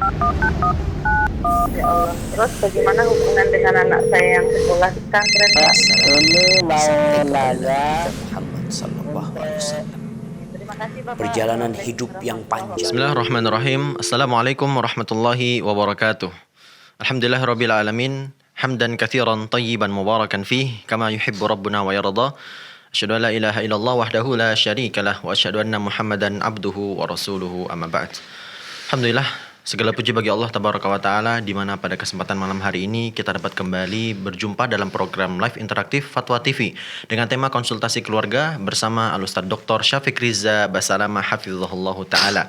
Ya Allah. Terus bagaimana hubungan dengan anak saya yang sekolah di pesantren, Pak? Ini mau Assalamualaikum nanya. Muhammad sallallahu alaihi wasallam. Terima kasih Bapak. Perjalanan Assalamualaikum hidup yang warahmatullahi panjang. wabarakatuh. Bismillahirrahmanirrahim. Assalamualaikum warahmatullahi wabarakatuh. Alhamdulillah rabbil alamin. Hamdan katsiran tayyiban mubarakan fih kama yuhibbu rabbuna wa yarda. Asyhadu an la ilaha illallah wahdahu la syarikalah wa asyhadu anna Muhammadan abduhu wa rasuluhu amma ba'd. Alhamdulillah, segala puji bagi Allah tabaraka wa taala di mana pada kesempatan malam hari ini kita dapat kembali berjumpa dalam program live interaktif Fatwa TV dengan tema konsultasi keluarga bersama Al-Ustaz Dr. Syafiq Riza Basalamah hafizahullah taala.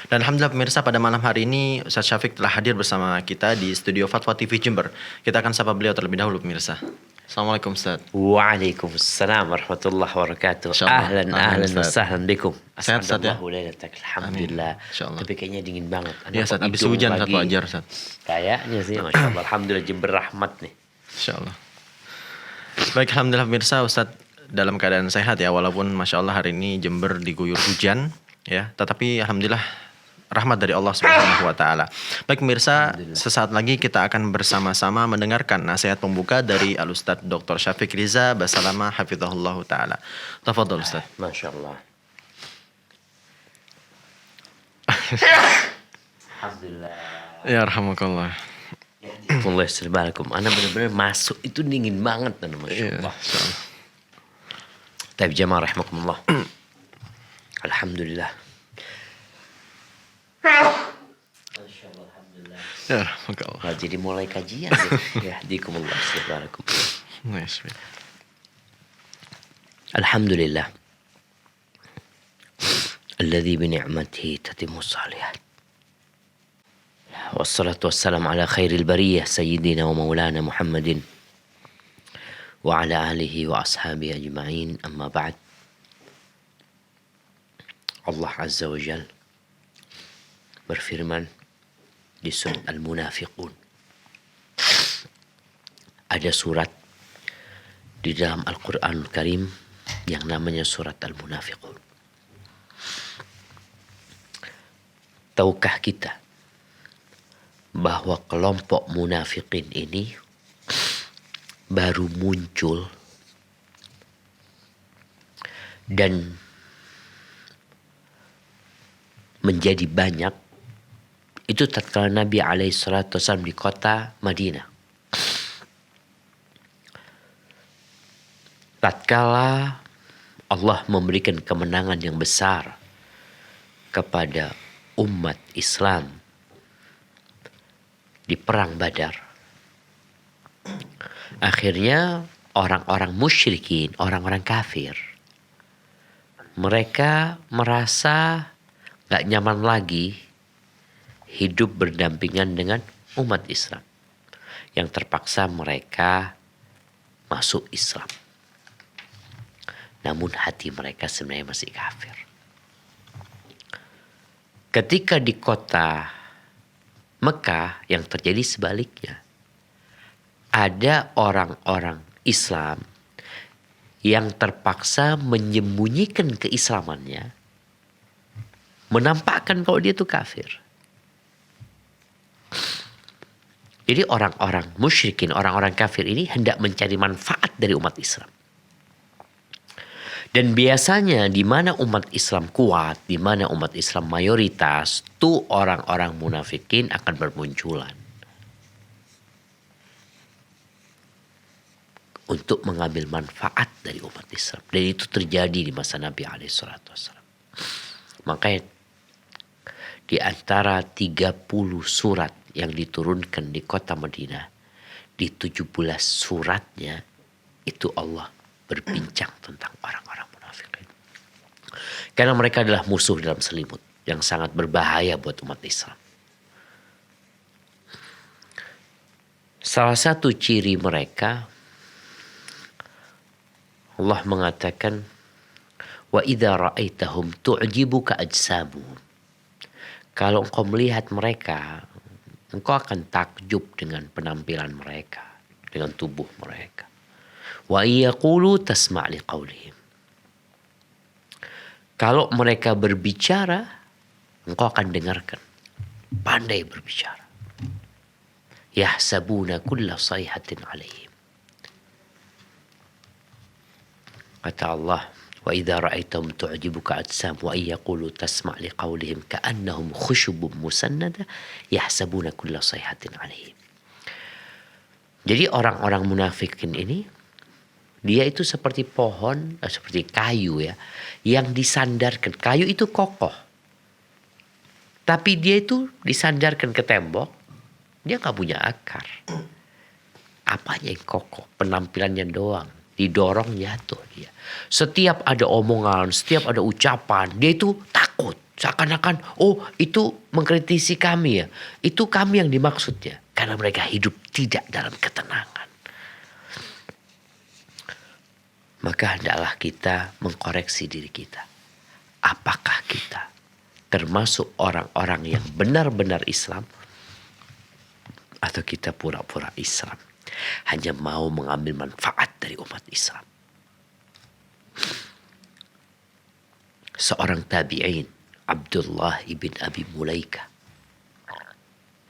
Dan alhamdulillah pemirsa, pada malam hari ini Ustaz Syafiq telah hadir bersama kita di studio Fatwa TV Jember. Kita akan sapa beliau terlebih dahulu pemirsa. Assalamualaikum Ustaz. Waalaikumsalam warahmatullahi wabarakatuh. Insyaallah. Ahlan Amin, wa Ustaz. sahlan bikum. Sehat, Ustaz, ya? As'adallahu lailatak. Alhamdulillah. Amin. Insyaallah. Tapi kayaknya dingin banget. Iya Ustaz, habis hujan Ustaz wajar Ustaz. Kayaknya sih, Masya Allah. Alhamdulillah Jember rahmat nih. Insyaallah. Baik, alhamdulillah pemirsa, Ustaz dalam keadaan sehat ya, walaupun Masya Allah hari ini Jember diguyur hujan ya, tetapi alhamdulillah rahmat dari Allah Subhanahu wa taala. Baik pemirsa, sesaat lagi kita akan bersama-sama mendengarkan nasihat pembuka dari Al-Ustaz Dr. Syafiq Riza Basalamah hafizahullah taala. Tafadhol Ustaz. Masya Allah. Alhamdulillah. Ya rahmakallah. Allah sebalakum. Anak benar-benar masuk itu dingin banget. Masya Allah. Insyaallah. Tapi jamaah rahimakumullah. Alhamdulillah. Ya rahmakallah. Nah, jadi mulai kajian deh. Ya, dikumullah sebalakum. Nice. Alhamdulillah. Alladhi bini'matihi tatimmu salihat. Wassalatu wassalamu ala khairil bariyah sayyidina wa maulana Muhammadin wa ala alihi wa ashabihi ajma'in, amma ba'd. Allah Azza wa Jal berfirman di surat Al-Munafiqun. Ada surat di dalam Al-Quranul Karim yang namanya surat Al-Munafiqun. Tahukah kita bahwa kelompok munafikin ini baru muncul dan menjadi banyak itu tatkala Nabi SAW di kota Madinah. Tatkala Allah memberikan kemenangan yang besar kepada umat Islam di perang Badar. Akhirnya orang-orang musyrikin, orang-orang kafir, mereka merasa gak nyaman lagi hidup berdampingan dengan umat Islam. Yang terpaksa mereka masuk Islam. Namun hati mereka sebenarnya masih kafir. Ketika di kota Mekah yang terjadi sebaliknya. Ada orang-orang Islam yang terpaksa menyembunyikan keislamannya. Menampakkan kalau dia itu kafir. Jadi orang-orang musyrikin, orang-orang kafir ini hendak mencari manfaat dari umat Islam. Dan biasanya di mana umat Islam kuat, di mana umat Islam mayoritas, tuh orang-orang munafikin akan bermunculan. Untuk mengambil manfaat dari umat Islam. Dan itu terjadi di masa Nabi SAW. Makanya di antara 30 surat yang diturunkan di kota Madinah, di 17 suratnya itu Allah berbincang tentang orang-orang munafikin. Karena mereka adalah musuh dalam selimut yang sangat berbahaya buat umat Islam. Salah satu ciri mereka, Allah mengatakan, wa idza ra'aitahum tu'jibuka ajsamuhum. Kalau engkau melihat mereka, engkau akan takjub dengan penampilan mereka, dengan tubuh mereka. Wa yaqulu tasma' liqaulihim. Kalau mereka berbicara, engkau akan dengarkan. Pandai berbicara. Yahsabuna kulla sayhatin alaihim. Kata Allah, wa idza ra'aitahum tu'jibuka ajsam wa yaqulu tasma' liqaulihim ka'annahum khushubun musannada yahsabuna kulla sayhatin alaihim. Jadi orang-orang munafikin ini, dia itu seperti pohon, seperti kayu ya, yang disandarkan. Kayu itu kokoh. Tapi dia itu disandarkan ke tembok, dia gak punya akar. Apanya yang kokoh? Penampilannya doang. Didorong jatuh dia. Setiap ada omongan, setiap ada ucapan, dia itu takut. Seakan-akan, oh itu mengkritisi kami ya. Itu kami yang dimaksudnya. Karena mereka hidup tidak dalam ketenangan. Maka hendaklah kita mengkoreksi diri kita. Apakah kita termasuk orang-orang yang benar-benar Islam? Atau kita pura-pura Islam? Hanya mau mengambil manfaat dari umat Islam. Seorang tabi'in, Abdullah ibn Abi Mulaika,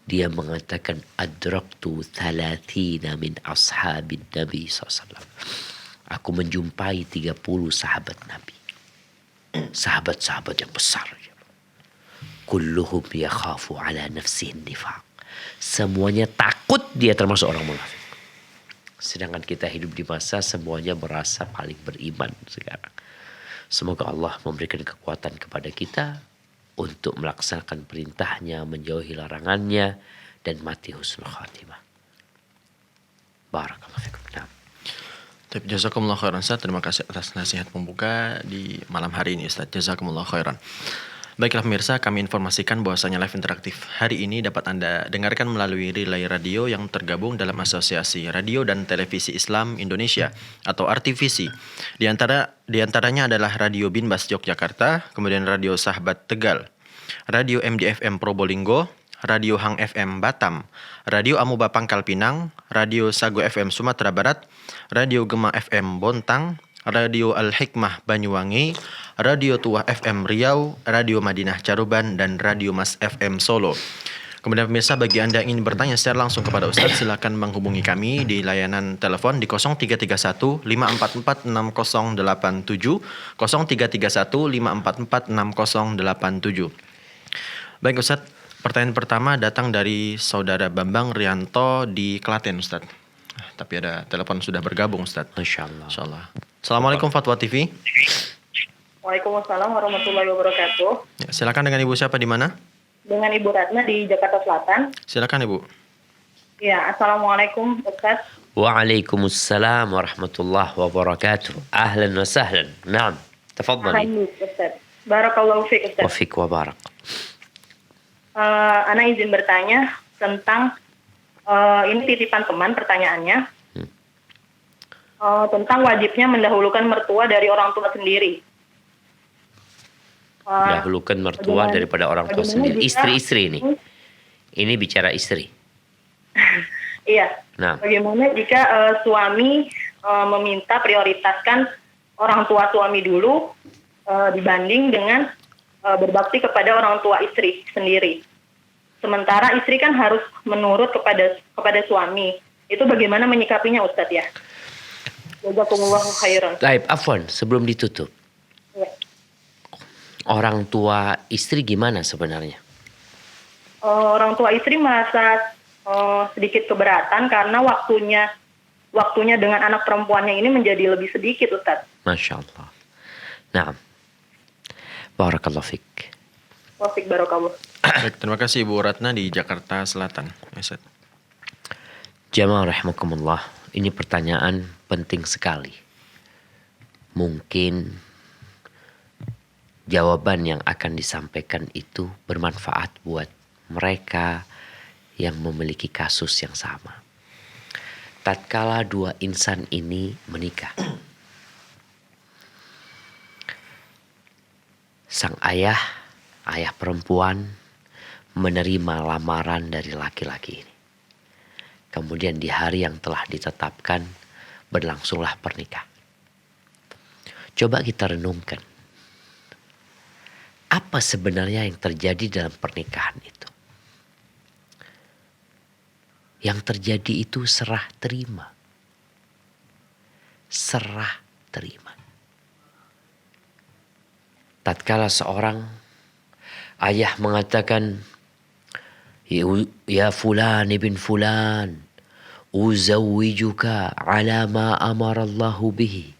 dia mengatakan, adraktu 30 min ashabin Nabi SAW. Aku menjumpai 30 sahabat Nabi. Sahabat-sahabat yang besar. Kulluhum yakhafu ala nafsihin nifaq. Semuanya takut dia termasuk orang munafik. Sedangkan kita hidup di masa semuanya merasa paling beriman sekarang. Semoga Allah memberikan kekuatan kepada kita untuk melaksanakan perintahnya, menjauhi larangannya, dan mati husnul khatimah. Barakallahu fikum. Nah. Jazakumullah khairan Ustaz. Terima kasih atas nasihat pembuka di malam hari ini Ustaz. Jazakumullah khairan. Baiklah pemirsa, kami informasikan bahwasanya live interaktif hari ini dapat Anda dengarkan melalui relay radio yang tergabung dalam Asosiasi Radio dan Televisi Islam Indonesia atau RTVC. Di antaranya adalah Radio Binbas Yogyakarta, kemudian Radio Sahabat Tegal, Radio MDFM Probolinggo, Radio Hang FM Batam, Radio Amuba Pangkal Pinang, Radio Sago FM Sumatera Barat, Radio Gema FM Bontang, Radio Al-Hikmah Banyuwangi, Radio Tuah FM Riau, Radio Madinah Caruban, dan Radio Mas FM Solo. Kemudian pemirsa, bagi Anda yang ingin bertanya secara langsung kepada Ustadz, silakan menghubungi kami di layanan telepon di 0331 544 6087, 0331 544 6087. Baik Ustadz, pertanyaan pertama datang dari Saudara Bambang Rianto di Klaten Ustadz. Tapi ada telepon sudah bergabung Ustadz. Masya Allah. Insya Allah. Assalamualaikum Fatwa TV. Waalaikumsalam warahmatullahi wabarakatuh. Ya, silakan dengan Ibu siapa di mana? Dengan Ibu Ratna di Jakarta Selatan. Silakan Ibu. Ya, Assalamualaikum Ustaz. Waalaikumsalam warahmatullahi wabarakatuh. Ahlan wa sahlan. Naam. Tafadhali. Alhamdulillah Ustaz. Barakallahu fiik Ustaz. Wa fiik wa barak. Ana izin bertanya tentang ini titipan teman pertanyaannya. Tentang wajibnya mendahulukan mertua dari orang tua sendiri. Dahulukan mertua daripada orang tua sendiri. Istri-istri ini. Ini bicara istri. Iya. Nah. Bagaimana jika suami meminta prioritaskan orang tua suami dulu dibanding dengan berbakti kepada orang tua istri sendiri. Sementara istri kan harus menurut kepada suami. Itu bagaimana menyikapinya Ustadz ya? Jazakumullahu khairan. Baik, afwan, sebelum ditutup. Ya. Orang tua istri gimana sebenarnya? Orang tua istri merasa sedikit keberatan karena waktunya dengan anak perempuannya ini menjadi lebih sedikit Ustaz. Masya Allah. Nah, barakallahu fiik. Wafik barokallah. Baik, terima kasih Ibu Ratna di Jakarta Selatan. Ustaz. Jamaah rahimakumullah. Ini pertanyaan penting sekali. Mungkin jawaban yang akan disampaikan itu bermanfaat buat mereka yang memiliki kasus yang sama. Tatkala dua insan ini menikah, sang ayah perempuan menerima lamaran dari laki-laki ini. Kemudian di hari yang telah ditetapkan berlangsunglah pernikahan. Coba kita renungkan. Apa sebenarnya yang terjadi dalam pernikahan itu? Yang terjadi itu serah terima. Serah terima. Tatkala seorang ayah mengatakan, ya fulan ibn fulan, uzawwijuka ala ma amarallahu bihi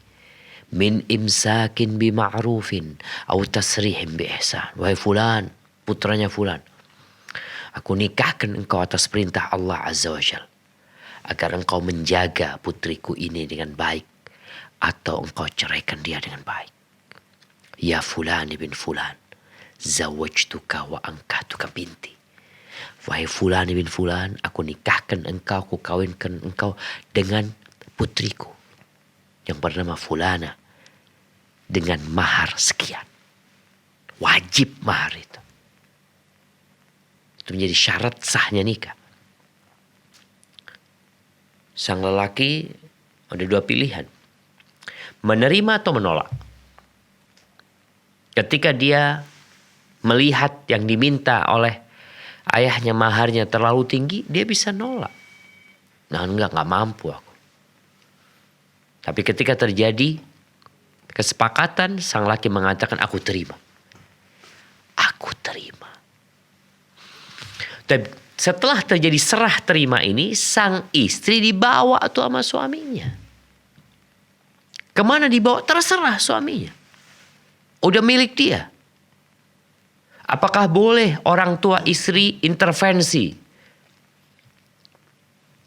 min imsakin bima'rufin atau tasrihin bi ihsan. Wahai fulan, putranya fulan, aku nikahkan engkau atas perintah Allah Azza wa Jalla, agar engkau menjaga putriku ini dengan baik, atau engkau ceraikan dia dengan baik. Ya fulan ibn fulan, zawajtuka wa angkahtuka binti. Wahai fulan ibn fulan, aku nikahkan engkau, aku kawinkan engkau dengan putriku yang bernama Fulana dengan mahar sekian. Wajib mahar itu. Itu menjadi syarat sahnya nikah. Sang lelaki ada dua pilihan. Menerima atau menolak. Ketika dia melihat yang diminta oleh ayahnya maharnya terlalu tinggi, dia bisa nolak. Nah, enggak mampu aku. Tapi ketika terjadi kesepakatan, sang laki mengatakan, aku terima. Aku terima. Tapi setelah terjadi serah terima ini, sang istri dibawa tuh sama suaminya. Kemana dibawa? Terserah suaminya. Udah milik dia. Apakah boleh orang tua istri intervensi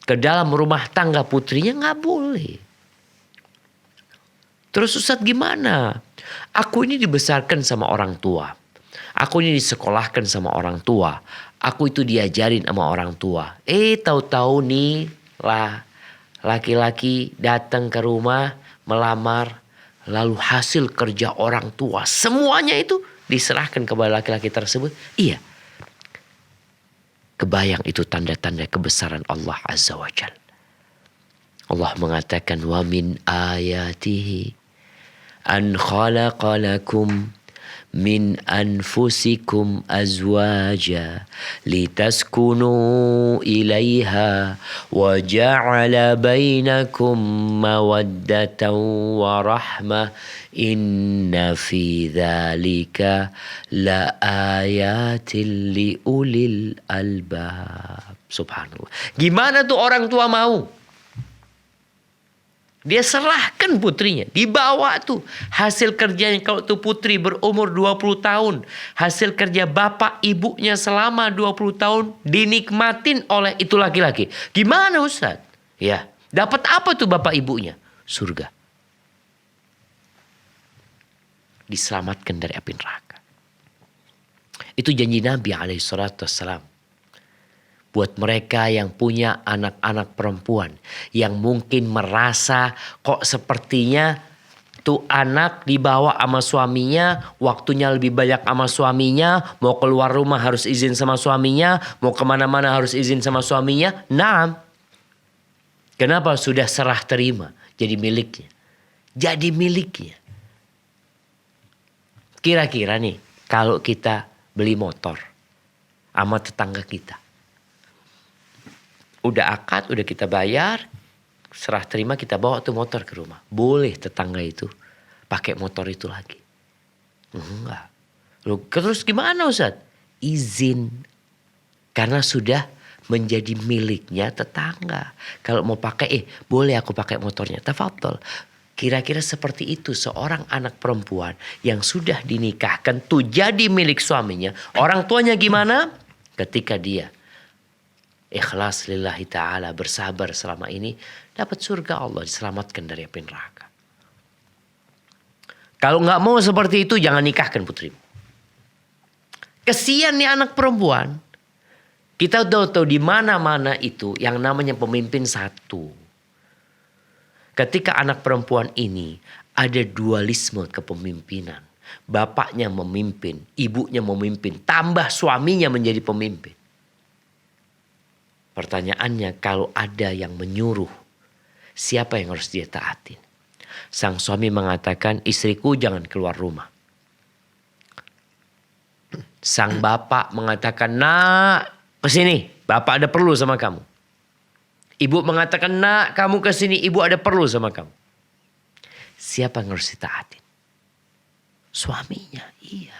ke dalam rumah tangga putrinya? Nggak boleh. Terus Ustadz gimana? Aku ini dibesarkan sama orang tua. Aku ini disekolahkan sama orang tua. Aku itu diajarin sama orang tua. Tahu-tahu nih lah laki-laki datang ke rumah melamar. Lalu hasil kerja orang tua. Semuanya itu diserahkan kepada laki-laki tersebut. Iya. Kebayang itu tanda-tanda kebesaran Allah Azza wa Jalla. Allah mengatakan, wa min ayatihi an khalaqa lakum min anfusikum azwaja litaskunu ilaiha wa ja'ala bainakum mawaddatan wa rahmah inna fi dzalika la ayatin li ulil albab. Subhanallah. Gimana tuh orang tua mau? Dia serahkan putrinya. Dibawa tuh. Hasil kerjanya kalau tuh putri berumur 20 tahun. Hasil kerja bapak ibunya selama 20 tahun. Dinikmatin oleh itu laki-laki. Gimana Ustaz? Ya. Dapat apa tuh bapak ibunya? Surga. Diselamatkan dari api neraka. Itu janji Nabi SAW. Buat mereka yang punya anak-anak perempuan. Yang mungkin merasa kok sepertinya tuh anak dibawa sama suaminya. Waktunya lebih banyak sama suaminya. Mau keluar rumah harus izin sama suaminya. Mau kemana-mana harus izin sama suaminya. Nah, kenapa sudah serah terima jadi miliknya? Jadi miliknya. Kira-kira nih kalau kita beli motor sama tetangga kita. Udah akad, udah kita bayar, serah terima kita bawa tuh motor ke rumah. Boleh tetangga itu pakai motor itu lagi? Enggak. Loh, terus gimana Ustaz? Izin. Karena sudah menjadi miliknya tetangga. Kalau mau pakai, boleh aku pakai motornya. Tafadhol. Kira-kira seperti itu seorang anak perempuan yang sudah dinikahkan tuh jadi milik suaminya. Orang tuanya gimana? Ketika dia ikhlas lillahi ta'ala, bersabar selama ini, dapat surga Allah, diselamatkan dari api neraka. Kalau nggak mau seperti itu, jangan nikahkan putrimu. Kesian nih anak perempuan. Kita udah tahu di mana-mana itu yang namanya pemimpin satu. Ketika anak perempuan ini ada dualisme kepemimpinan. Bapaknya memimpin, ibunya memimpin, tambah suaminya menjadi pemimpin. Pertanyaannya, kalau ada yang menyuruh, siapa yang harus dia taatin? Sang suami mengatakan, istriku jangan keluar rumah. Sang bapak mengatakan, nak, kesini, bapak ada perlu sama kamu. Ibu mengatakan, nak kamu ke sini, ibu ada perlu sama kamu. Siapa yang harus ditaatin? Suaminya, iya.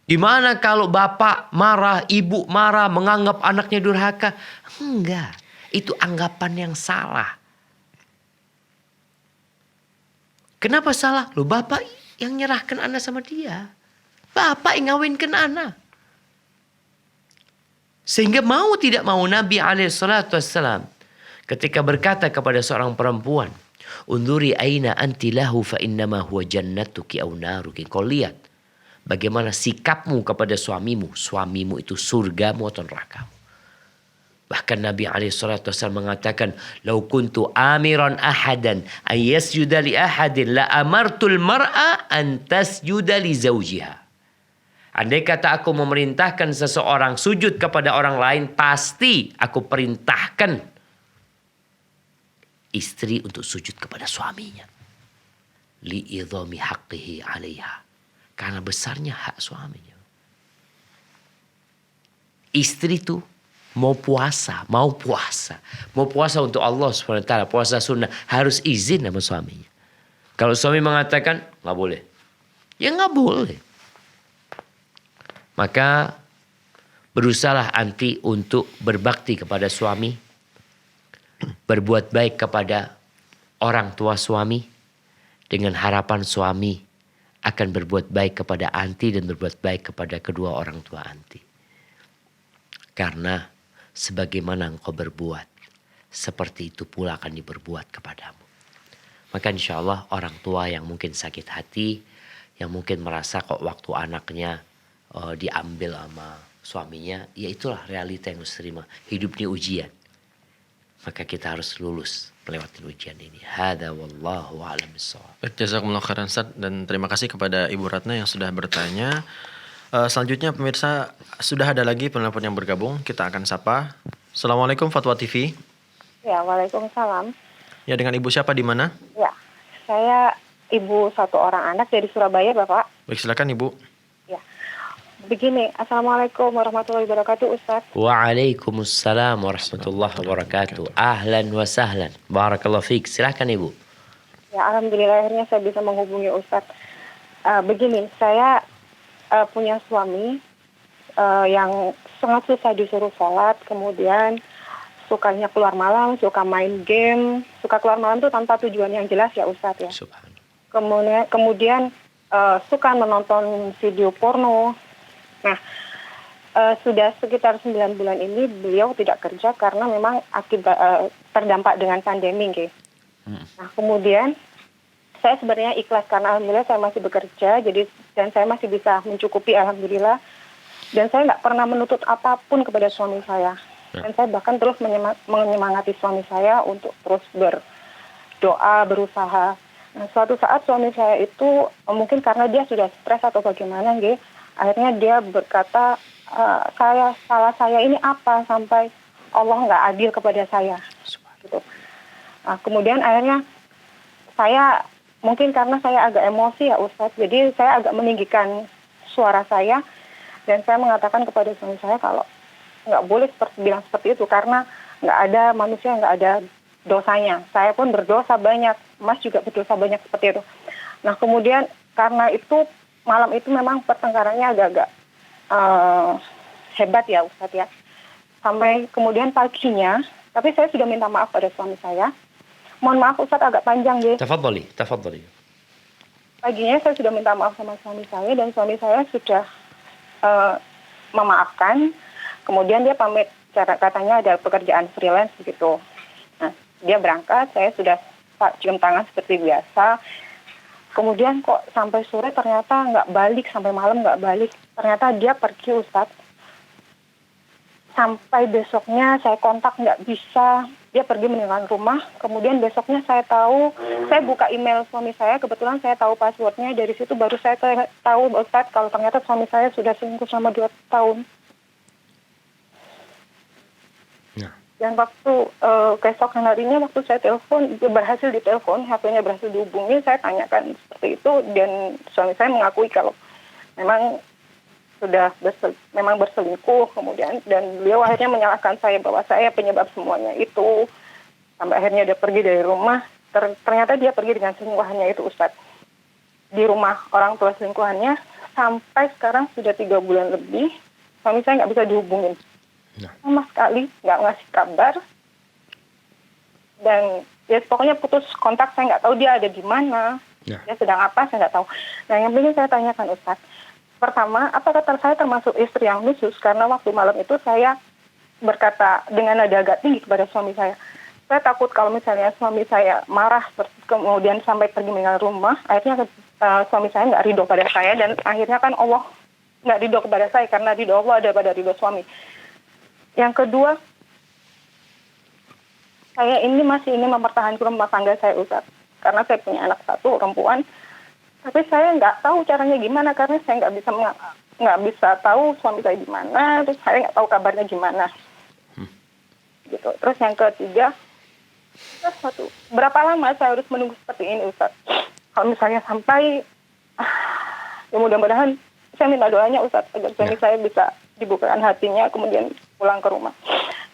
Gimana kalau bapak marah, ibu marah, menganggap anaknya durhaka? Enggak, itu anggapan yang salah. Kenapa salah? Loh, bapak yang nyerahkan anak sama dia. Bapak yang ngawinkan anak. Sehingga mau tidak mau Nabi SAW ketika berkata kepada seorang perempuan, "Unduri aina anti lahu fa innama huwa jannatuki aw naruki." Kau lihat bagaimana sikapmu kepada suamimu. Suamimu itu surgamu atau nerakamu. Bahkan Nabi SAW mengatakan, "Lau kuntu amiran ahadan an yasjuda li ahadin la amartul mar'a an tasjuda li zawjiha." Andai kata aku memerintahkan seseorang sujud kepada orang lain, pasti aku perintahkan istri untuk sujud kepada suaminya. Li'idhami haqqihi 'alaiha. Karena besarnya hak suaminya. Istri itu mau puasa untuk Allah SWT, puasa sunnah, harus izin sama suaminya. Kalau suami mengatakan nggak boleh, ya nggak boleh. Maka berusahalah anti untuk berbakti kepada suami, berbuat baik kepada orang tua suami, dengan harapan suami akan berbuat baik kepada anti dan berbuat baik kepada kedua orang tua anti. Karena sebagaimana engkau berbuat, seperti itu pula akan diperbuat kepadamu. Maka insya Allah orang tua yang mungkin sakit hati, yang mungkin merasa kok waktu anaknya diambil sama suaminya, ya itulah realita yang harus terima. Hidup ini ujian. Maka kita harus lulus melewati ujian ini. Hada wallahu a'lam bishawab. Jazakumullah khairan Ustaz, dan terima kasih kepada Ibu Ratna yang sudah bertanya. Selanjutnya pemirsa, sudah ada lagi penelpon yang bergabung. Kita akan sapa. Assalamualaikum Fatwa TV. Ya, waalaikumsalam. Ya, dengan Ibu siapa di mana? Ya, saya ibu satu orang anak dari Surabaya, Bapak. Baik, silakan Ibu. Begini, Assalamualaikum warahmatullahi wabarakatuh, Ustaz. Waalaikumsalam warahmatullahi wabarakatuh. Ahlan wa sahlan. Barakallahu fiik. Silakan Ibu. Ya, alhamdulillah akhirnya saya bisa menghubungi Ustaz. Begini, saya punya suami yang sangat susah disuruh sholat, kemudian sukanya keluar malam, suka main game, suka keluar malam itu tanpa tujuan yang jelas ya Ustaz ya. Subhanallah. Kemudian suka menonton video porno. Nah, sudah sekitar 9 bulan ini beliau tidak kerja karena memang akibat terdampak dengan pandemi. Nah, kemudian saya sebenarnya ikhlas karena alhamdulillah saya masih bekerja, jadi dan saya masih bisa mencukupi alhamdulillah. Dan saya nggak pernah menuntut apapun kepada suami saya. Dan saya bahkan terus menyemangati suami saya untuk terus berdoa, berusaha. Nah, suatu saat suami saya itu mungkin karena dia sudah stres atau bagaimana, akhirnya dia berkata, salah saya ini apa sampai Allah nggak adil kepada saya. Gitu. Nah, kemudian akhirnya saya, mungkin karena saya agak emosi ya Ustadz, jadi saya agak meninggikan suara saya, dan saya mengatakan kepada suami saya kalau nggak boleh bilang seperti itu, karena nggak ada manusia yang nggak ada dosanya. Saya pun berdosa banyak, Mas juga berdosa banyak seperti itu. Nah, kemudian karena itu malam itu memang pertengkarannya agak-agak hebat ya Ustadz ya. Sampai kemudian paginya, tapi saya sudah minta maaf pada suami saya. Mohon maaf Ustadz agak panjang Tafadhali. Paginya saya sudah minta maaf sama suami saya, dan suami saya sudah memaafkan. Kemudian dia pamit, katanya ada pekerjaan freelance begitu. Nah, dia berangkat, saya sudah cium tangan seperti biasa. Kemudian kok sampai sore ternyata nggak balik, sampai malam nggak balik. Ternyata dia pergi Ustadz. Sampai besoknya saya kontak nggak bisa, dia pergi meninggalkan rumah. Kemudian besoknya saya tahu, saya buka email suami saya, kebetulan saya tahu passwordnya. Dari situ baru saya tahu Ustadz kalau ternyata suami saya sudah selingkuh selama 2 tahun. Dan waktu keesokan harinya waktu saya telepon, dia berhasil ditelepon, HP-nya berhasil dihubungi, saya tanyakan seperti itu, dan suami saya mengakui kalau memang memang berselingkuh, kemudian dan beliau akhirnya menyalahkan saya bahwa saya penyebab semuanya itu, sampai akhirnya dia pergi dari rumah. Ternyata dia pergi dengan selingkuhannya itu, Ustadz, di rumah orang tua selingkuhannya. Sampai sekarang sudah 3 bulan lebih, suami saya nggak bisa dihubungin sama sekali, nggak ngasih kabar, dan ya pokoknya putus kontak. Saya nggak tahu dia ada di mana, dia sedang apa, saya nggak tahu. Nah, yang ingin saya tanyakan, Ustadz, pertama, apakah saya termasuk istri yang khusus? Karena waktu malam itu saya berkata dengan nada agak tinggi kepada suami saya takut kalau misalnya suami saya marah, kemudian sampai pergi meninggal rumah, akhirnya suami saya nggak ridho pada saya, dan akhirnya kan Allah nggak ridho kepada saya, karena ridho Allah ada pada ridho suami. Yang kedua, saya ini masih ingin mempertahankan rumah tangga saya, Ustaz, karena saya punya anak 1 perempuan. Tapi saya nggak tahu caranya gimana, karena saya nggak bisa tahu suami saya di mana, terus saya nggak tahu kabarnya gimana. Gitu. Terus yang ketiga, berapa lama saya harus menunggu seperti ini, Ustaz? Kalau misalnya sampai, ya mudah-mudahan saya minta doanya, Ustaz, agar suami saya bisa dibukakan hatinya, kemudian pulang ke rumah.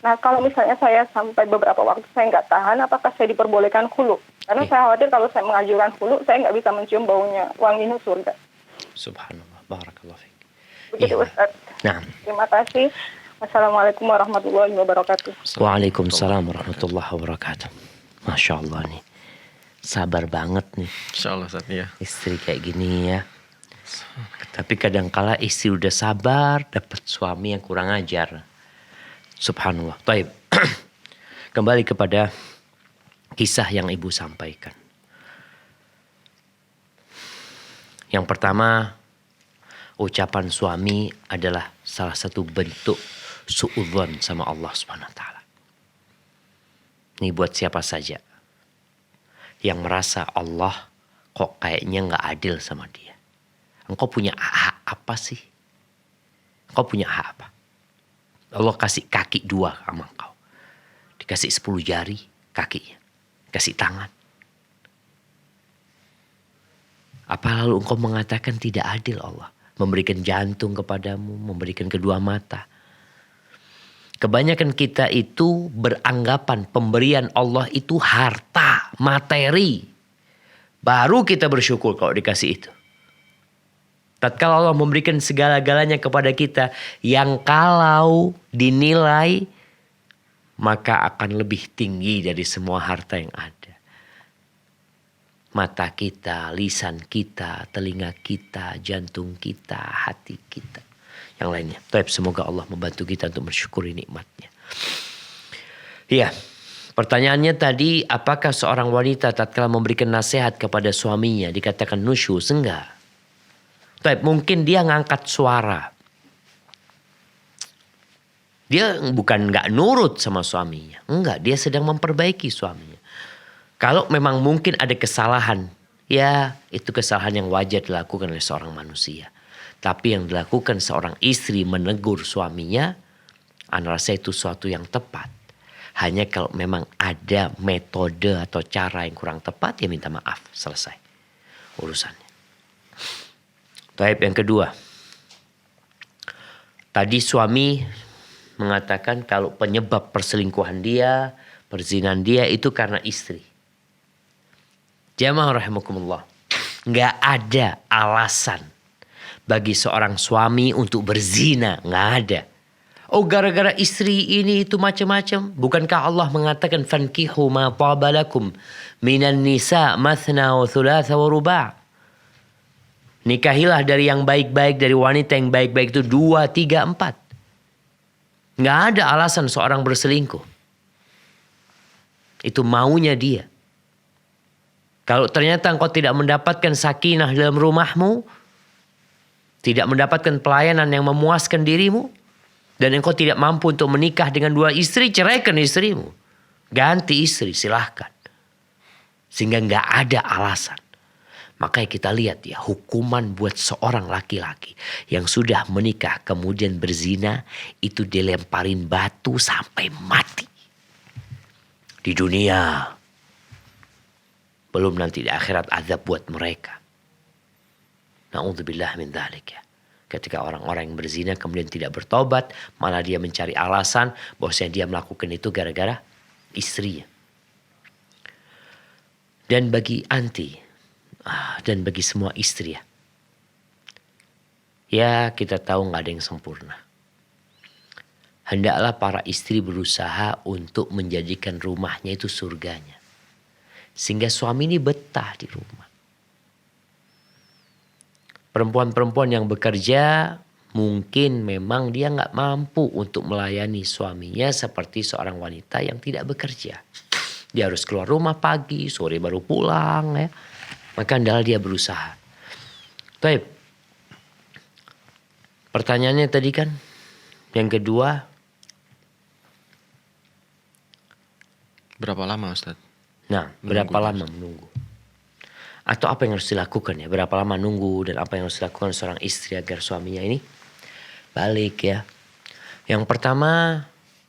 Nah, kalau misalnya saya sampai beberapa waktu saya nggak tahan, apakah saya diperbolehkan khulu? Karena saya khawatir kalau saya mengajukan khulu, saya nggak bisa mencium baunya wanginya surga. Subhanallah, barakallahu fiik. Begitu, Ustaz. Nah. Terima kasih. Wassalamualaikum warahmatullahi wabarakatuh. Waalaikumsalam warahmatullahi wabarakatuh. Masya Allah nih, sabar banget nih. Insya Allah, Ustaz, ya. Istri kayak gini ya. Tapi kadangkala istri udah sabar, dapat suami yang kurang ajar. Subhanallah. Baik. Kembali kepada kisah yang ibu sampaikan. Yang pertama, ucapan suami adalah salah satu bentuk suudzon sama Allah Subhanahu wa taala. Ini buat siapa saja yang merasa Allah kok kayaknya nggak adil sama dia. Engkau punya hak apa sih? Engkau punya hak apa? Allah kasih kaki 2 sama engkau. Dikasih 10 jari kakinya. Kasih tangan. Apa lalu engkau mengatakan tidak adil Allah? Memberikan jantung kepadamu, memberikan kedua mata. Kebanyakan kita itu beranggapan pemberian Allah itu harta, materi. Baru kita bersyukur kalau dikasih itu. Tatkala Allah memberikan segala-galanya kepada kita, yang kalau dinilai maka akan lebih tinggi dari semua harta yang ada. Mata kita, lisan kita, telinga kita, jantung kita, hati kita. Yang lainnya. Tapi semoga Allah membantu kita untuk mensyukuri nikmatnya. Iya. Pertanyaannya tadi, apakah seorang wanita tatkala memberikan nasihat kepada suaminya dikatakan nusyuz? Enggak. Tapi mungkin dia ngangkat suara. Dia bukan nggak nurut sama suaminya. Enggak, dia sedang memperbaiki suaminya. Kalau memang mungkin ada kesalahan, ya itu kesalahan yang wajar dilakukan oleh seorang manusia. Tapi yang dilakukan seorang istri menegur suaminya, ana rasa itu suatu yang tepat. Hanya kalau memang ada metode atau cara yang kurang tepat, ya minta maaf, selesai urusannya. Taib yang kedua. Tadi suami mengatakan kalau penyebab perselingkuhan dia, perzinahan dia itu karena istri. Jamaah rahimakumullah. Nggak ada alasan bagi seorang suami untuk berzina. Nggak ada. Oh, gara-gara istri ini itu macam-macam. Bukankah Allah mengatakan fankihu ma tabalakum minan nisa mathna wa thulatha wa ruba'. Nikahilah dari yang baik-baik, dari wanita yang baik-baik itu 2, 3, 4. Nggak ada alasan seorang berselingkuh. Itu maunya dia. Kalau ternyata engkau tidak mendapatkan sakinah dalam rumahmu, tidak mendapatkan pelayanan yang memuaskan dirimu, dan engkau tidak mampu untuk menikah dengan 2 istri, ceraikan istrimu. Ganti istri, silahkan. Sehingga nggak ada alasan. Makanya kita lihat ya, hukuman buat seorang laki-laki yang sudah menikah kemudian berzina, itu dilemparin batu sampai mati. Di dunia. Belum nanti di akhirat azab buat mereka. Na'udzubillah min dzalik ya. ketika orang-orang yang berzina kemudian tidak bertobat, malah dia mencari alasan bahwasanya dia melakukan itu gara-gara istrinya. Dan bagi anti dan bagi semua istri ya kita tahu nggak ada yang sempurna. Hendaklah para istri berusaha untuk menjadikan rumahnya itu surganya. Sehingga suami ini betah di rumah. Perempuan-perempuan yang bekerja mungkin memang dia nggak mampu untuk melayani suaminya seperti seorang wanita yang tidak bekerja. Dia harus keluar rumah pagi, sore baru pulang ya. Maka hendaklah dia berusaha. Baik. Pertanyaannya tadi kan yang kedua, berapa lama Ustaz? Nah, berapa lama menunggu? Atau apa yang harus dilakukan ya? Berapa lama nunggu dan apa yang harus dilakukan seorang istri agar suaminya ini balik ya? Yang pertama,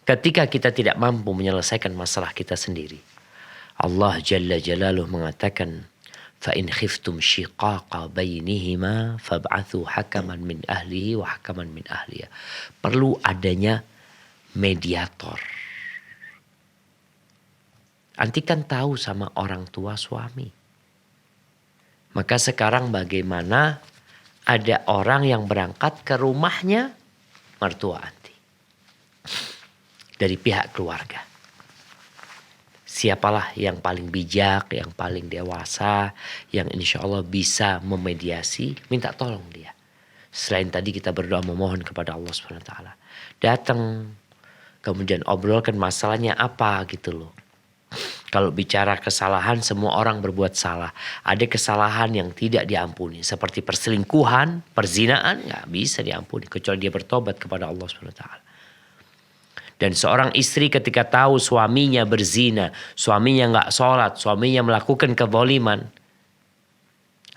ketika kita tidak mampu menyelesaikan masalah kita sendiri, Allah Jalla Jalaluh mengatakan, فَإِنْ خِفْتُمْ شِقَاقَ بَيْنِهِمَا فَابْعَثُوا حَكَمًا مِنْ أَهْلِهِ وَحَكَمًا مِنْ أَهْلِهَا. Perlu adanya mediator. Anti kan tahu sama orang tua suami. Maka sekarang bagaimana ada orang yang berangkat ke rumahnya mertua anti. Dari pihak keluarga. Siapalah yang paling bijak, yang paling dewasa, yang insya Allah bisa memediasi, minta tolong dia. Selain tadi kita berdoa memohon kepada Allah SWT. Datang, kemudian obrolkan masalahnya apa gitu loh. Kalau bicara kesalahan, semua orang berbuat salah. Ada kesalahan yang tidak diampuni. Seperti perselingkuhan, perzinaan, nggak bisa diampuni. Kecuali dia bertobat kepada Allah SWT. Dan seorang istri ketika tahu suaminya berzina, suaminya nggak sholat, suaminya melakukan kezaliman,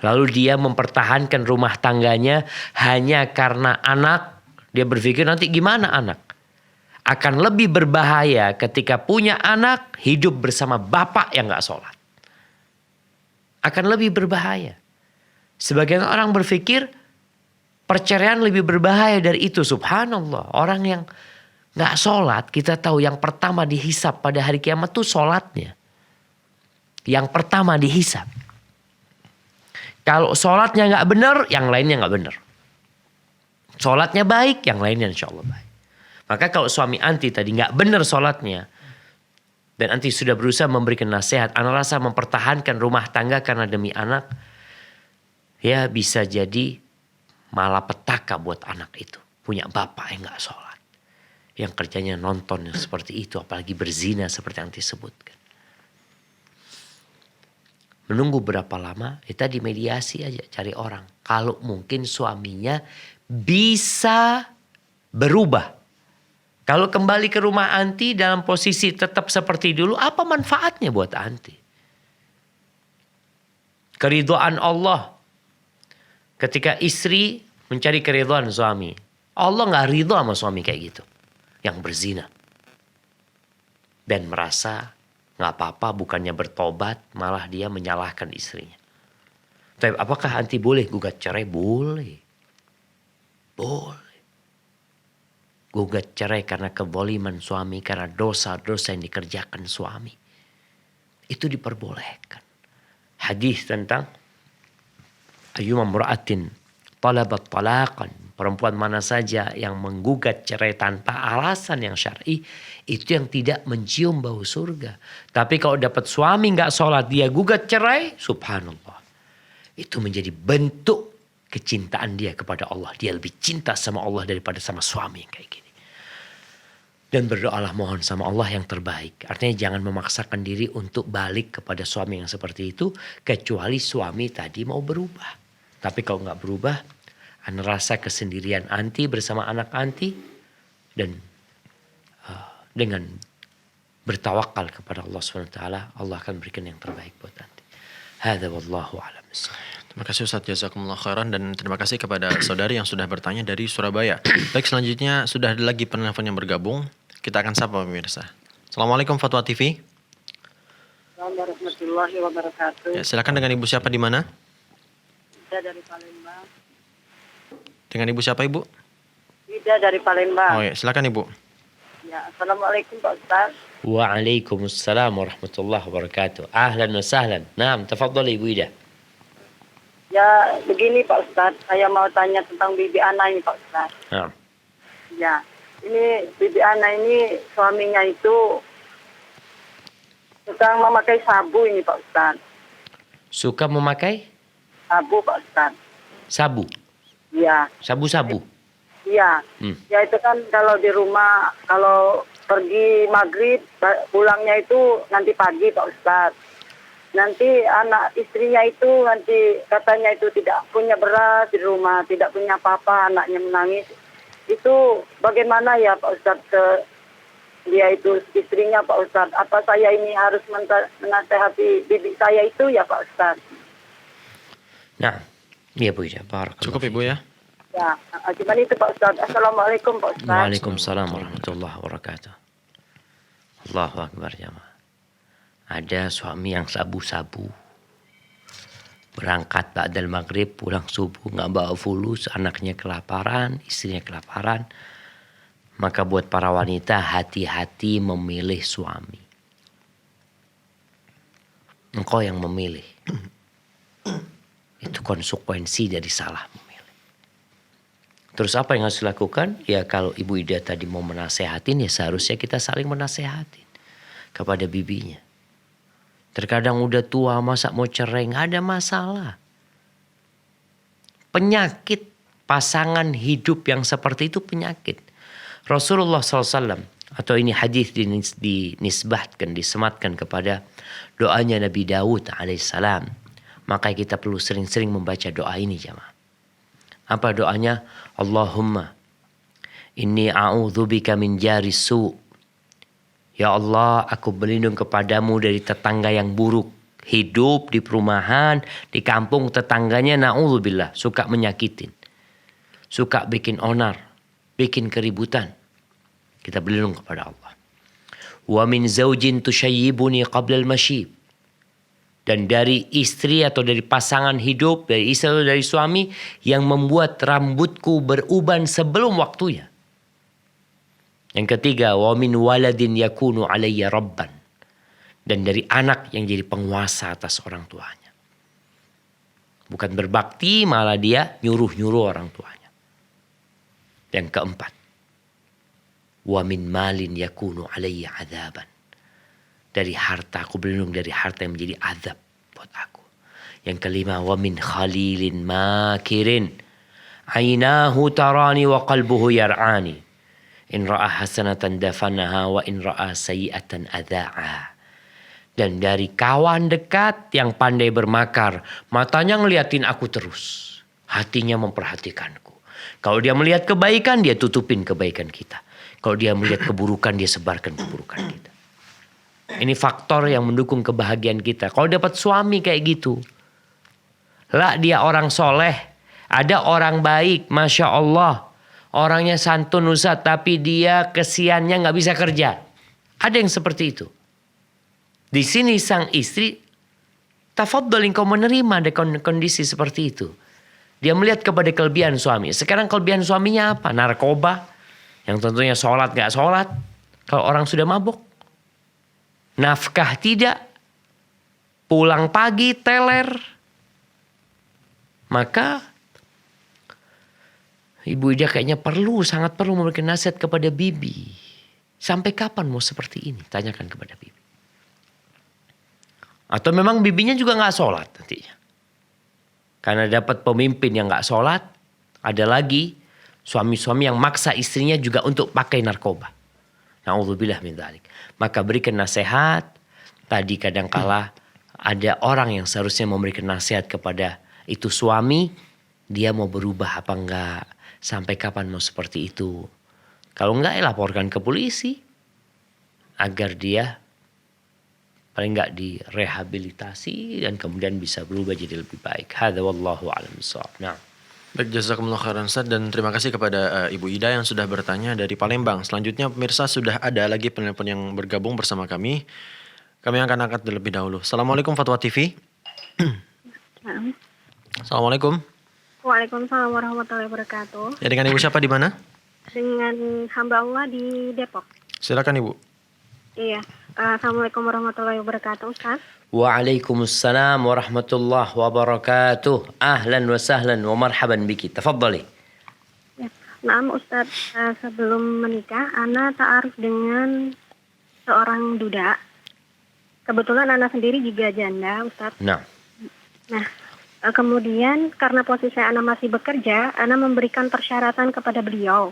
lalu dia mempertahankan rumah tangganya hanya karena anak, dia berpikir nanti gimana anak? Akan lebih berbahaya ketika punya anak hidup bersama bapak yang gak sholat. Akan lebih berbahaya. Sebagian orang berpikir perceraian lebih berbahaya dari itu. Subhanallah. Orang yang gak sholat, kita tahu yang pertama dihisap pada hari kiamat itu sholatnya. Yang pertama dihisap. Kalau sholatnya gak benar, yang lainnya gak benar. Sholatnya baik, yang lainnya insya Allah baik. Maka kalau suami anti tadi nggak benar sholatnya, dan anti sudah berusaha memberikan nasihat, ana rasa mempertahankan rumah tangga karena demi anak, ya bisa jadi malapetaka buat anak itu. Punya bapak yang nggak sholat, yang kerjanya nonton yang seperti itu, apalagi berzina seperti anti sebutkan. Menunggu berapa lama? Kita dimediasi aja, cari orang. Kalau mungkin suaminya bisa berubah. Kalau kembali ke rumah anti dalam posisi tetap seperti dulu, apa manfaatnya buat anti? Keridhaan Allah. Ketika istri mencari keridhaan suami, Allah gak ridho sama suami kayak gitu. Yang berzina. Dan merasa gak apa-apa, bukannya bertobat, malah dia menyalahkan istrinya. Tapi apakah anti boleh gugat cerai? Boleh. Boleh. Gugat cerai karena kezaliman suami, karena dosa-dosa yang dikerjakan suami. Itu diperbolehkan. Hadis tentang ayyuma imra'atin talabat talaqan, perempuan mana saja yang menggugat cerai tanpa alasan yang syar'i, itu yang tidak mencium bau surga. Tapi kalau dapat suami enggak sholat, dia gugat cerai, subhanallah. Itu menjadi bentuk kecintaan dia kepada Allah. Dia lebih cinta sama Allah daripada sama suami yang kayak gini. Dan berdoalah mohon sama Allah yang terbaik. Artinya jangan memaksakan diri untuk balik kepada suami yang seperti itu. Kecuali suami tadi mau berubah. Tapi kalau nggak berubah, ana rasa kesendirian anti bersama anak anti. Dan dengan bertawakal kepada Allah SWT, Allah akan berikan yang terbaik buat anti. Hadza wallahu a'lam. Terima kasih Ustaz, jazakumullah khairan, dan terima kasih kepada saudari yang sudah bertanya dari Surabaya. Baik, selanjutnya sudah ada lagi penelpon yang bergabung. Kita akan sapa pemirsa. Assalamualaikum Fatwa TV. Assalamualaikum warahmatullahi wabarakatuh. Ya, silakan dengan ibu siapa di mana? Saya dari Palembang. Dengan Ibu siapa Ibu? Ida dari Palembang. Oh ya, silakan Ibu. Ya, Assalamualaikum Pak Ustaz. Waalaikumsalam warahmatullahi wabarakatuh. Ahlan wa sahlan. Naam, tafadhali Ibu Ida. Ya, begini Pak Ustaz, saya mau tanya tentang Bibi Ana ini Pak Ustaz. Naam. Ya, ini Bibi Ana ini suaminya itu sedang memakai sabu ini Pak Ustaz. Suka memakai Sabu Pak Ustaz. sabu. Ya, Sabu-sabu. iya. Ya itu kan kalau di rumah, kalau pergi maghrib, pulangnya itu nanti pagi Pak Ustaz. Nanti anak istrinya itu nanti katanya itu tidak punya beras di rumah, tidak punya apa-apa, anaknya menangis. Itu bagaimana ya Pak Ustadz dia itu istrinya Pak Ustadz? Apa saya ini harus menasehati bibi saya itu ya Pak Ustadz? Nah, iya Bu Ida. Barakallahu. Cukup Ibu ya. Ya, cuman itu Pak Ustadz. Assalamualaikum Pak Ustadz. Waalaikumsalam warahmatullahi wabarakatuh. Allahu Akbar jamaah. Ada suami yang sabu-sabu. Berangkat ba'dal maghrib, pulang subuh, nggak bawa fulus, anaknya kelaparan, istrinya kelaparan. Maka buat para wanita hati-hati memilih suami. Engkau yang memilih. Itu konsekuensi dari salah memilih. Terus apa yang harus dilakukan? Ya kalau Ibu Ida tadi mau menasehatin, ya seharusnya kita saling menasehatin kepada bibinya. Terkadang udah tua, masa mau cerai, nggak ada masalah. Penyakit pasangan hidup yang seperti itu penyakit. Rasulullah SAW, atau ini hadis dinisbahkan, disematkan kepada doanya Nabi Daud alaihissalam. Maka kita perlu sering-sering membaca doa ini jamaah. Apa doanya? Allahumma inni a'udzubika min jari su'. Ya Allah, aku berlindung kepadamu dari tetangga yang buruk. Hidup di perumahan, di kampung tetangganya na'udzubillah. Suka menyakitin. Suka bikin onar. Bikin keributan. Kita berlindung kepada Allah. Wa min zaujin tushayyibuni qabla al-masyib. Dan dari istri atau dari pasangan hidup, dari istri atau dari suami yang membuat rambutku beruban sebelum waktunya. Yang ketiga, wa min waladin yakunu alayya rabban. Dan dari anak yang jadi penguasa atas orang tuanya. Bukan berbakti, malah dia nyuruh-nyuruh orang tuanya. Yang keempat, wa min malin yakunu alayya adzaban. Dari harta, aku berlindung dari harta yang menjadi azab buat aku. Yang kelima, wa min khalilin makirin. Ainahu tarani wa qalbuhu yar'ani. In ra'a hasanatan dafanaha wa in ra'a sayi'atan adza'a. Dan dari kawan dekat yang pandai bermakar. Matanya ngeliatin aku terus. Hatinya memperhatikanku. Kalau dia melihat kebaikan, dia tutupin kebaikan kita. Kalau dia melihat keburukan, dia sebarkan keburukan kita. Ini faktor yang mendukung kebahagiaan kita. Kalau dapat suami kayak gitu. Lah dia orang soleh. Ada orang baik, Masya Allah. Orangnya santun Ustaz, tapi dia kesiannya nggak bisa kerja. Ada yang seperti itu. Di sini sang istri, tafadhol engkau menerima ada kondisi seperti itu. Dia melihat kepada kelebihan suami. Sekarang kelebihan suaminya apa? Narkoba. Yang tentunya sholat nggak sholat. Kalau orang sudah mabuk. Nafkah tidak. Pulang pagi teler. Maka Ibu Ida kayaknya sangat perlu memberikan nasihat kepada bibi. Sampai kapan mau seperti ini? Tanyakan kepada bibi. Atau memang bibinya juga gak sholat nantinya. Karena dapat pemimpin yang gak sholat. Ada lagi suami-suami yang maksa istrinya juga untuk pakai narkoba. Na'udzubillah min dzalik. Maka berikan nasihat. Tadi kadangkala ada orang yang seharusnya memberikan nasihat kepada itu suami. Dia mau berubah apa enggak. Sampai kapan mau seperti itu. Kalau enggak ya laporkan ke polisi. Agar dia paling enggak direhabilitasi. Dan kemudian bisa berubah jadi lebih baik. Hadza wallahu a'lam bishawab. Nah. Baik, jazakumullah khairan Ustaz, dan terima kasih kepada Ibu Ida yang sudah bertanya dari Palembang. Selanjutnya pemirsa sudah ada lagi penelpon yang bergabung bersama kami. Kami akan angkat terlebih dahulu. Assalamualaikum Fatwa TV. Assalamualaikum. Waalaikumsalam warahmatullahi wabarakatuh. Ya, dengan Ibu siapa di mana? Dengan hamba Allah di Depok. Silakan Ibu. Iya. Assalamualaikum warahmatullahi wabarakatuh, Ustaz. Waalaikumsalam warahmatullahi wabarakatuh. Ahlan wa sahlan wa marhaban biki. Tafadhali. Ya. Naam Ustaz, sebelum menikah, Ana ta'aruf dengan seorang duda. Kebetulan Ana sendiri juga janda, Ustaz. Nah, Nah, kemudian karena posisi Ana masih bekerja, Ana memberikan persyaratan kepada beliau.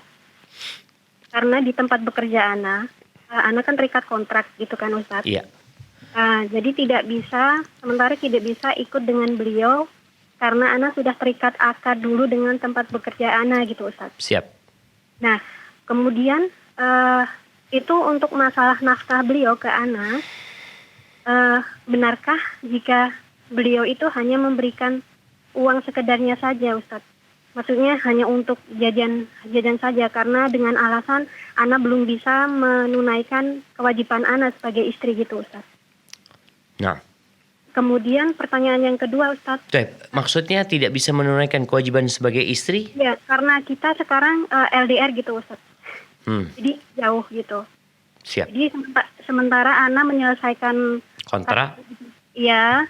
Karena di tempat bekerja Ana kan terikat kontrak gitu kan Ustaz. iya. Jadi sementara tidak bisa ikut dengan beliau karena Ana sudah terikat akad dulu dengan tempat bekerja Ana gitu Ustaz. Siap. Nah, kemudian itu untuk masalah nafkah beliau ke Ana, benarkah jika beliau itu hanya memberikan uang sekedarnya saja, Ustadz? Maksudnya hanya untuk jajan saja, karena dengan alasan Ana belum bisa menunaikan kewajiban Ana sebagai istri gitu, Ustadz. Nah, Kemudian pertanyaan yang kedua, Ustadz. maksudnya tidak bisa menunaikan kewajiban sebagai istri? Ya, karena kita sekarang LDR gitu, Ustadz. Jadi jauh gitu. Siap. Jadi sementara Ana menyelesaikan Kontrak? ya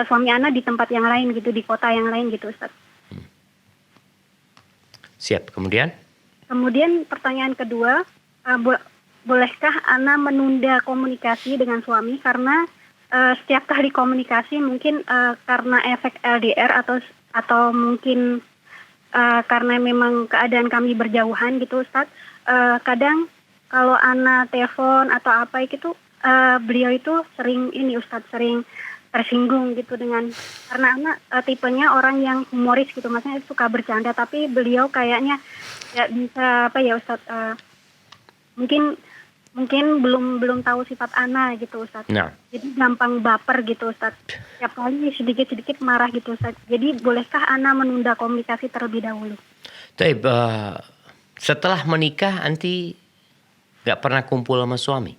suami Ana di tempat yang lain gitu, di kota yang lain gitu, Ustaz. Siap. Kemudian pertanyaan kedua, bolehkah Ana menunda komunikasi dengan suami karena setiap kali komunikasi mungkin karena efek LDR atau mungkin karena memang keadaan kami berjauhan gitu, Ustaz. Kadang kalau Ana telepon atau apa gitu, beliau itu sering tersinggung gitu karena Ana tipenya orang yang humoris gitu, maksudnya suka bercanda, tapi beliau kayaknya nggak bisa Ustaz, mungkin belum tahu sifat Ana gitu Ustaz. Nah. Jadi gampang baper gitu Ustaz. Setiap kali sedikit marah gitu Ustaz. Jadi bolehkah Ana menunda komunikasi terlebih dahulu? Setelah menikah anti nggak pernah kumpul sama suami?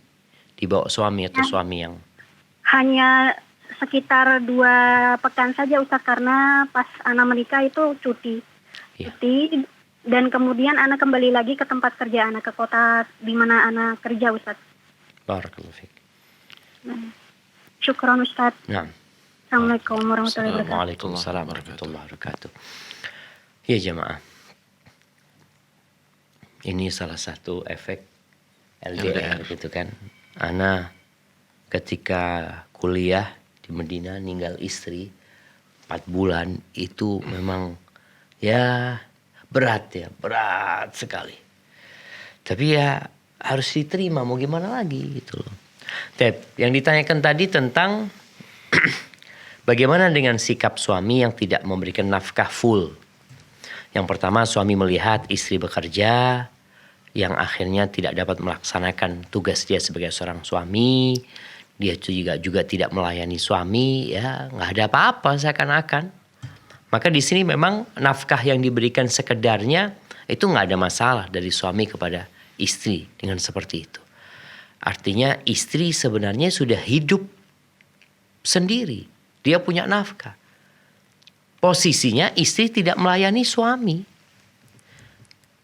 Dibawa suami atau suami yang? Hanya sekitar 2 pekan saja Ustaz, karena pas Ana menikah itu cuti. Ya. Cuti dan kemudian Ana kembali lagi ke tempat kerja Ana, ke kota di mana Ana kerja Ustaz. Barakallahu fiik. Syukran Ustaz. Nah. Assalamualaikum warahmatullahi wabarakatuh. Waalaikumsalam warahmatullahi wabarakatuh. Ya jemaah. Ini salah satu efek LDR gitu kan. Ana ketika kuliah di Medina ninggal istri 4 bulan itu memang berat sekali. Tapi ya harus diterima, mau gimana lagi gitu loh. Yang ditanyakan tadi tentang bagaimana dengan sikap suami yang tidak memberikan nafkah full. Yang pertama, suami melihat istri bekerja yang akhirnya tidak dapat melaksanakan tugas dia sebagai seorang suami. Dia juga tidak melayani suami, ya nggak ada apa-apa seakan-akan. Maka di sini memang nafkah yang diberikan sekedarnya itu nggak ada masalah dari suami kepada istri dengan seperti itu. Artinya istri sebenarnya sudah hidup sendiri, dia punya nafkah. Posisinya istri tidak melayani suami,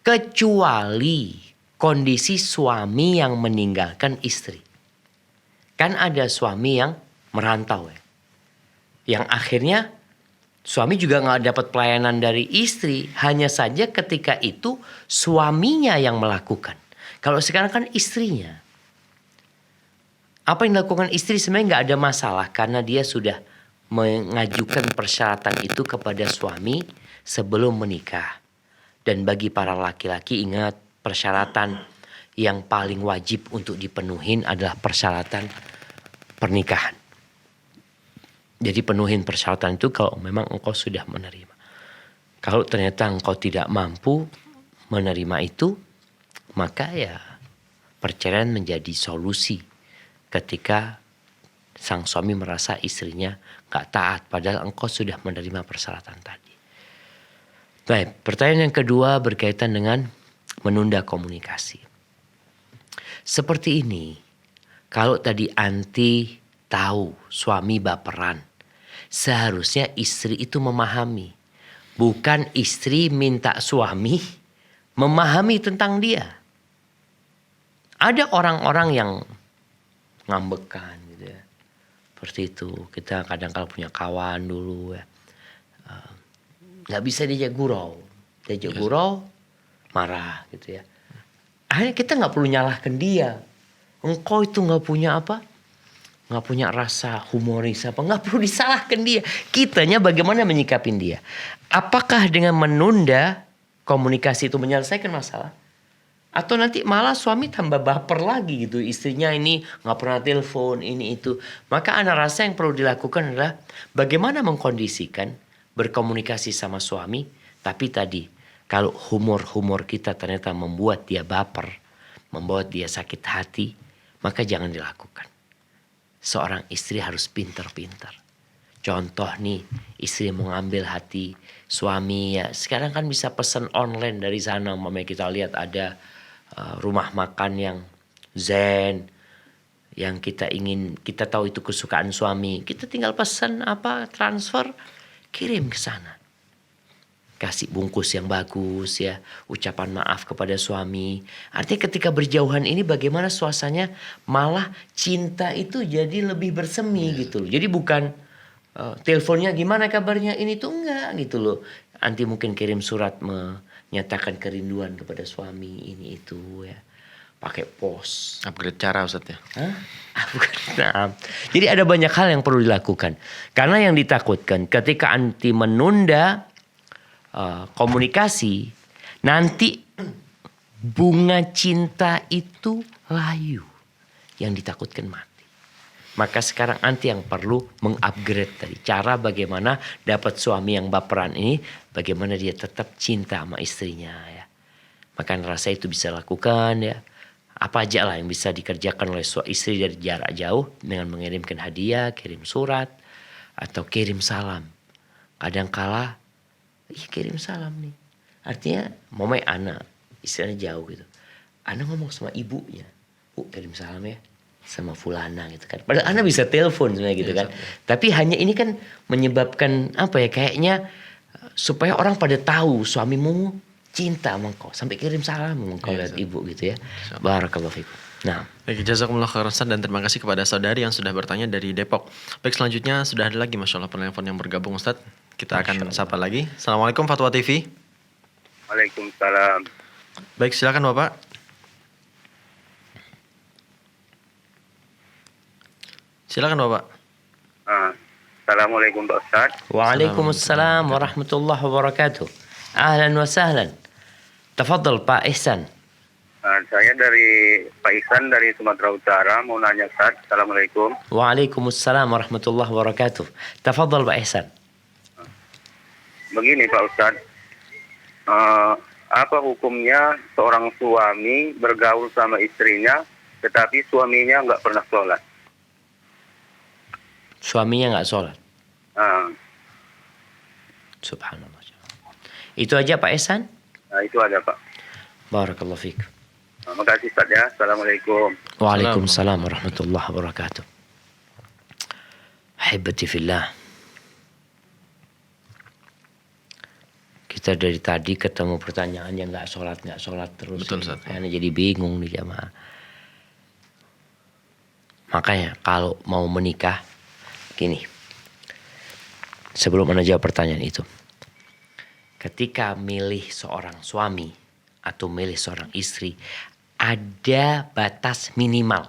kecuali kondisi suami yang meninggalkan istri. Kan ada suami yang merantau ya. Yang akhirnya suami juga gak dapat pelayanan dari istri. Hanya saja ketika itu suaminya yang melakukan. Kalau sekarang kan istrinya. Apa yang dilakukan istri sebenarnya gak ada masalah. Karena dia sudah mengajukan persyaratan itu kepada suami sebelum menikah. Dan bagi para laki-laki ingat, persyaratan yang paling wajib untuk dipenuhin adalah persyaratan pernikahan. Jadi penuhin persyaratan itu kalau memang engkau sudah menerima. Kalau ternyata engkau tidak mampu menerima itu, maka ya perceraian menjadi solusi ketika sang suami merasa istrinya gak taat padahal engkau sudah menerima persyaratan tadi. Baik, pertanyaan yang kedua berkaitan dengan menunda komunikasi. Seperti ini, kalau tadi anti tahu suami baperan, seharusnya istri itu memahami Bukan istri minta suami memahami tentang dia. Ada orang-orang yang ngambekan gitu ya. Seperti itu. Kita kadang-kala punya kawan dulu ya. Nggak bisa diajak gurau. Diajak gurau marah gitu ya. Akhirnya kita nggak perlu nyalahkan dia. Engkau itu nggak punya apa? Nggak punya rasa humoris apa. Nggak perlu disalahkan dia. Kitanya bagaimana menyikapin dia. Apakah dengan menunda komunikasi itu menyelesaikan masalah? Atau nanti malah suami tambah baper lagi gitu. Istrinya ini nggak pernah telepon ini itu. Maka ana rasa yang perlu dilakukan adalah bagaimana mengkondisikan berkomunikasi sama suami. Tapi tadi kalau humor-humor kita ternyata membuat dia baper. Membuat dia sakit hati. Maka jangan dilakukan. Seorang istri harus pintar-pintar. Contoh nih, istri mau ngambil hati suami ya. Sekarang kan bisa pesan online dari sana. Umpamanya kita lihat ada rumah makan yang zen. Yang kita tahu itu kesukaan suami. Kita tinggal pesan transfer, kirim ke sana. Kasih bungkus yang bagus ya. Ucapan maaf kepada suami. Artinya ketika berjauhan ini bagaimana suasananya malah cinta itu jadi lebih bersemi gitu loh. Jadi bukan teleponnya gimana kabarnya ini tuh enggak gitu loh. Nanti mungkin kirim surat menyatakan kerinduan kepada suami ini itu ya. Pakai pos. Upgrade cara Ustaz ya. Nah, jadi ada banyak hal yang perlu dilakukan. Karena yang ditakutkan ketika anti menunda komunikasi, nanti bunga cinta itu layu. Yang ditakutkan mati. Maka sekarang anti yang perlu mengupgrade tadi. Cara bagaimana dapat suami yang baperan ini. Bagaimana dia tetap cinta sama istrinya ya. Maka rasa itu bisa lakukan ya. Apa aja lah yang bisa dikerjakan oleh istri dari jarak jauh. Dengan mengirimkan hadiah, kirim surat. Atau kirim salam. Kadangkala kirim salam nih. Artinya momai anak. Istilahnya jauh gitu. Anak ngomong sama ibunya. Bu kirim salam ya. Sama fulana gitu kan. Padahal anak bisa telepon sebenarnya gitu kan. Tapi hanya ini kan menyebabkan kayaknya supaya orang pada tahu suamimu cinta sama engkau. Sampai kirim salam engkau lihat ibu gitu ya. Barakallahu fikum. Nah. Baik, jazakumullah khairan Ustaz, dan terima kasih kepada saudari yang sudah bertanya dari Depok. Baik, selanjutnya sudah ada lagi Masya Allah penelpon yang bergabung Ustaz. Kita akan sapa lagi. Assalamualaikum Fatwa TV. Waalaikumsalam. Baik, silakan Bapak. Silakan Bapak. Assalamualaikum Pak Ustaz. Waalaikumsalam warahmatullahi wabarakatuh. Ahlan wa sahlan. Tafadhal Pak Ihsan. Saya dari Pak Ihsan dari Sumatera Utara mau nanya Ustaz. Assalamualaikum. Waalaikumsalam warahmatullahi wabarakatuh. Tafadhal Pak Ihsan. Begini Pak Ustaz. Apa hukumnya seorang suami bergaul sama istrinya tetapi suaminya nggak pernah sholat? Suaminya nggak sholat. Subhanallah. Itu aja Pak Ihsan? Itu aja Pak. Barakallahu fiik. Terima kasih Ustaz ya. Assalamualaikum. Waalaikumsalam warahmatullahi wabarakatuh. Ahibati fillah. Kita dari tadi ketemu pertanyaan yang nggak sholat terus. Betul Ustaz. Karena jadi bingung nih jamaah. Makanya kalau mau menikah gini. Sebelum Anda jawab pertanyaan itu. Ketika milih seorang suami atau milih seorang istri, ada batas minimal.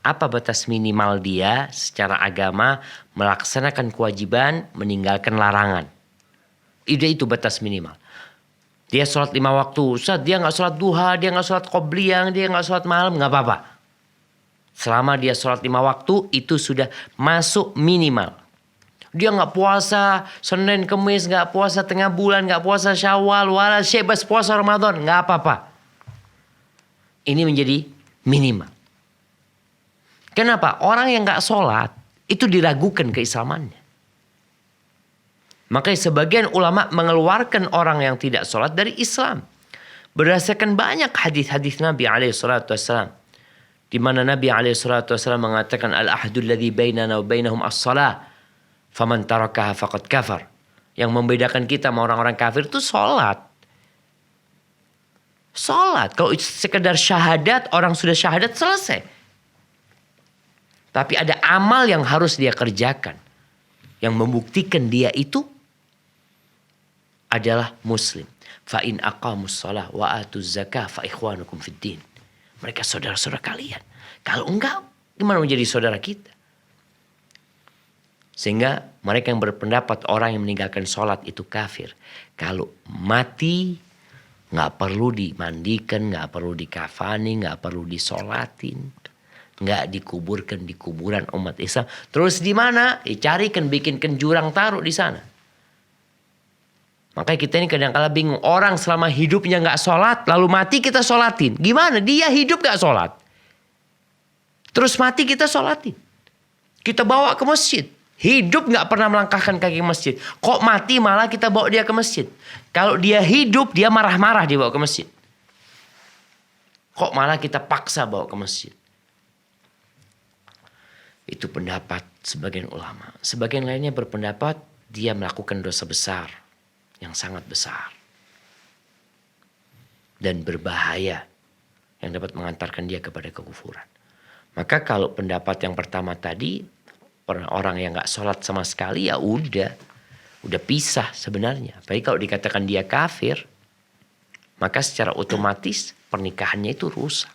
Apa batas minimal dia secara agama melaksanakan kewajiban, meninggalkan larangan. Itu batas minimal. Dia sholat 5 waktu, Ustaz, dia gak sholat duha, dia gak sholat qobliyah, dia gak sholat malam, gak apa-apa. Selama dia sholat 5 waktu, itu sudah masuk minimal. Dia gak puasa Senin, Kemis, gak puasa tengah bulan, gak puasa Syawal, wala syebas puasa Ramadan, gak apa-apa. Ini menjadi minimal. Kenapa? Orang yang gak sholat itu diragukan keislamannya. Makanya sebagian ulama mengeluarkan orang yang tidak sholat dari Islam. Berdasarkan banyak hadis-hadis Nabi SAW. Di mana Nabi SAW mengatakan al-ahdul ladzi bainana wa bainahum as-salah. Faman tarakaha faqad kafar. Yang membedakan kita sama orang-orang kafir itu sholat. Sholat. Kalau sekedar syahadat, orang sudah syahadat selesai. Tapi ada amal yang harus dia kerjakan. Yang membuktikan dia itu adalah muslim. Fa in aqamus shalah wa atuz zakah fa ikhwanukum fid din. Mereka saudara-saudara kalian. Kalau enggak, gimana menjadi saudara kita? Sehingga mereka yang berpendapat orang yang meninggalkan sholat itu kafir. Kalau mati, nggak perlu dimandikan, nggak perlu dikafani, nggak perlu disolatin, nggak dikuburkan di kuburan umat Islam. Terus di mana? Dicarikan, bikinkan jurang, taruh di sana. Makanya kita ini kadang-kala bingung. Orang selama hidupnya nggak sholat, lalu mati kita sholatin. Gimana? Dia hidup nggak sholat. Terus mati kita sholatin. Kita bawa ke masjid. Hidup nggak pernah melangkahkan kaki ke masjid. Kok mati malah kita bawa dia ke masjid. Kalau dia hidup, dia marah-marah dibawa ke masjid. Kok malah kita paksa bawa ke masjid. Itu pendapat sebagian ulama. Sebagian lainnya berpendapat dia melakukan dosa besar. Yang sangat besar. Dan berbahaya. Yang dapat mengantarkan dia kepada kekufuran. Maka kalau pendapat yang pertama tadi, orang yang gak sholat sama sekali ya udah pisah sebenarnya. Apalagi kalau dikatakan dia kafir, maka secara otomatis pernikahannya itu rusak.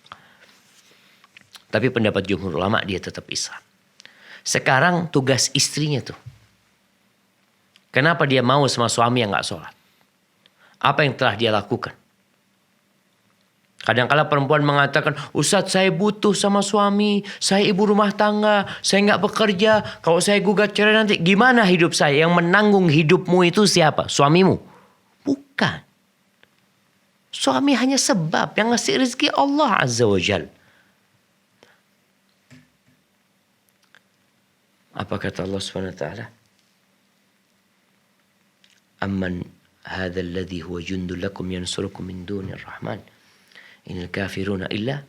Tapi pendapat jumhur ulama dia tetap Islam. Sekarang tugas istrinya tuh. Kenapa dia mau sama suami yang gak sholat? Apa yang telah dia lakukan? Kadang-kala perempuan mengatakan, Ustadz saya butuh sama suami, saya ibu rumah tangga, saya gak bekerja, kalau saya gugat cerai nanti gimana hidup saya? Yang menanggung hidupmu itu siapa? Suamimu? Bukan. Suami hanya sebab, yang ngasih rezeki Allah Azza wa Jal. Apa kata Allah SWT? Amman hadha alladhi huwa jundul lakum yansurukum min dunir rahman. Inal kafiruna illa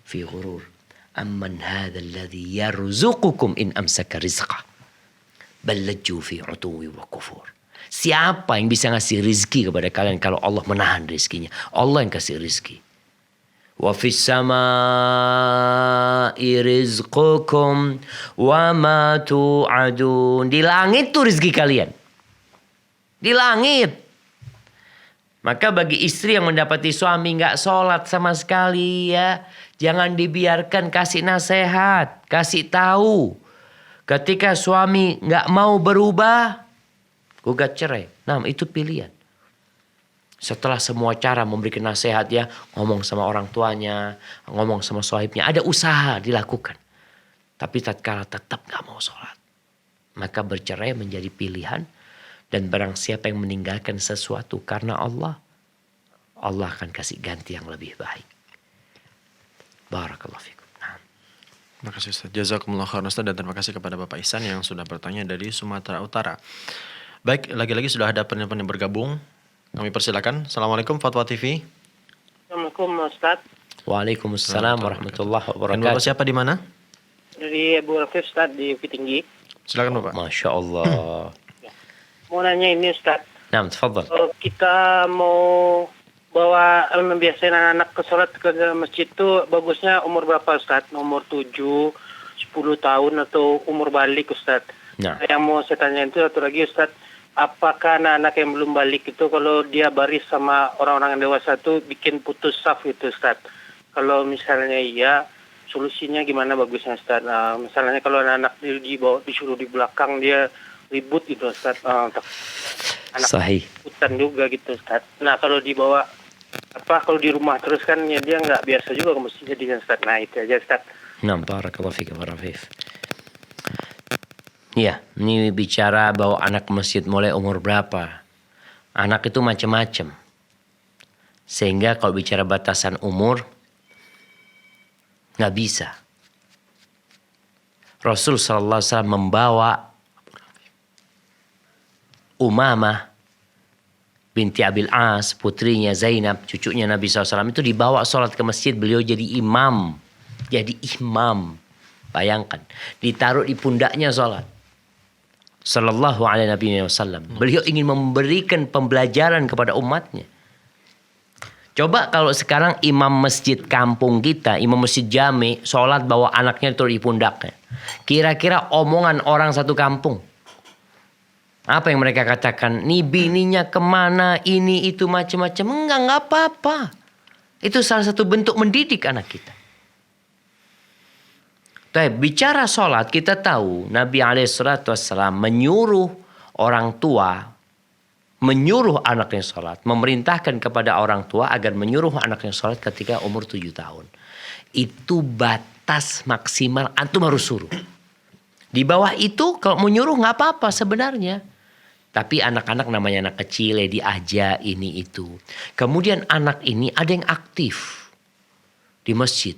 fi ghurur. Amman hadha alladhi yarzuqukum in amsaka rizqah. Bal lajju fi utuwi wa kufur. Siapa yang bisa ngasih rizki kepada kalian kalau Allah menahan rizkinya? Allah yang kasih rizki. Wa fis samai rizqukum wa ma tu'adun. Di langit tuh rizki kalian. Di langit. Maka bagi istri yang mendapati suami gak sholat sama sekali ya. Jangan dibiarkan, kasih nasihat. Kasih tahu. Ketika suami gak mau berubah, gugat cerai. Nah itu pilihan. Setelah semua cara memberikan nasihat ya. Ngomong sama orang tuanya. Ngomong sama suaminya. Ada usaha dilakukan. Tapi tatkala tetap gak mau sholat. Maka bercerai menjadi pilihan. Dan barang siapa yang meninggalkan sesuatu karena Allah, Allah akan kasih ganti yang lebih baik. Barakallahu fikum. Nah. Terima kasih Ustaz. Jazakumullah khairan Ustaz, dan terima kasih kepada Bapak Ihsan yang sudah bertanya dari Sumatera Utara. Baik, lagi-lagi sudah ada penelpon yang bergabung. Kami persilakan. Assalamualaikum Fatwa TV. Assalamualaikum Ustaz. Waalaikumsalam warahmatullahi Dan wabarakatuh. Bapak siapa di mana? Dari Abu Rafif Ustaz di Bukit Tinggi. Silakan Bapak. Masya Allah. Mau nanya ini Ustaz. Nah, tafadhal. Kalau kita mau bawa membiasakan anak-anak ke sholat ke masjid itu bagusnya umur berapa Ustaz? Umur 7, 10 tahun atau umur balik Ustaz? Nah. Yang mau saya tanya itu satu lagi Ustaz. Apakah anak-anak yang belum balik itu kalau dia baris sama orang-orang yang dewasa itu bikin putus saf gitu Ustaz? Kalau misalnya iya, solusinya gimana bagusnya Ustaz? Nah, misalnya kalau anak-anak disuruh di belakang dia ribut gitu Ustaz. Anak Sahih. hutan juga gitu Ustaz. Nah kalau dibawa kalau di rumah terus kan ya dia nggak biasa juga ke masjid jadinya Ustaz. Nah itu aja Ustaz. Nah, barakallahu fikum Rafif. Ya, ini bicara bawa anak ke masjid mulai umur berapa. Anak itu macam-macam. Sehingga kalau bicara batasan umur, nggak bisa. Rasul sallallahu alaihi wasallam membawa Umamah binti Abil As, putrinya Zainab, cucunya Nabi SAW itu dibawa sholat ke masjid. Beliau jadi imam. Jadi imam. Bayangkan. Ditaruh di pundaknya sholat. Sallallahu alaihi wasallam. Beliau ingin memberikan pembelajaran kepada umatnya. Coba kalau sekarang imam masjid kampung kita, imam masjid jami, sholat bawa anaknya turun di pundaknya. Kira-kira omongan orang satu kampung. Apa yang mereka katakan? Nih bininya kemana, ini itu macam-macam. Enggak apa-apa. Itu salah satu bentuk mendidik anak kita. Tapi bicara sholat, kita tahu Nabi SAW menyuruh orang tua, menyuruh anaknya sholat, memerintahkan kepada orang tua agar menyuruh anaknya sholat ketika umur 7 tahun. Itu batas maksimal antum harus suruh. Di bawah itu kalau mau nyuruh nggak apa-apa sebenarnya. Tapi anak-anak namanya anak kecil ya diajak ini itu. Kemudian anak ini ada yang aktif di masjid.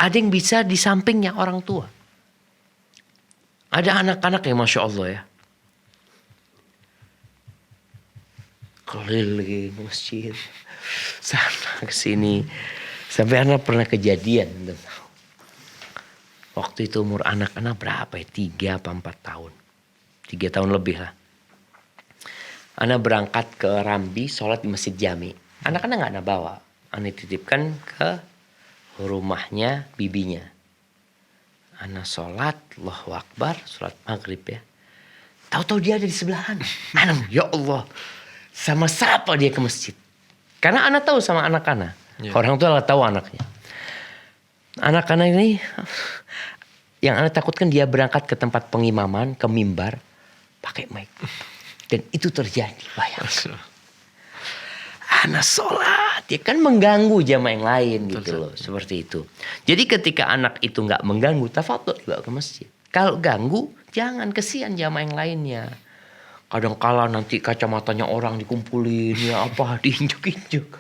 Ada yang bisa di sampingnya orang tua. Ada anak-anak yang Masya Allah ya. Keliling masjid. Sana ke sini. Sampai anak pernah kejadian. Waktu itu umur anak-anak berapa ya? 3 apa 4 tahun. 3 tahun lebih lah. Anak berangkat ke Rambi, sholat di masjid jami. Anak-anak gak anak bawa. Anak titipkan ke rumahnya bibinya. Anak sholat, Allahu Akbar, sholat maghrib ya. Tahu-tahu dia ada di sebelahan. Anak, ya Allah. Sama siapa dia ke masjid? Karena anak tahu sama anak-anak. Yeah. Orang tua tahu anaknya. Anak-anak ini, yang anak takutkan dia berangkat ke tempat pengimaman, ke mimbar, pakai mic. Dan itu terjadi, bayangkan. Anak sholat, dia kan mengganggu jamaah yang lain gitu loh. Seperti itu. Jadi ketika anak itu gak mengganggu, tafadhol dibawa ke masjid. Kalau ganggu, jangan, kesian jamaah yang lainnya. Kadang kala nanti kacamatanya orang dikumpulin, ya apa, diinjuk-injuk.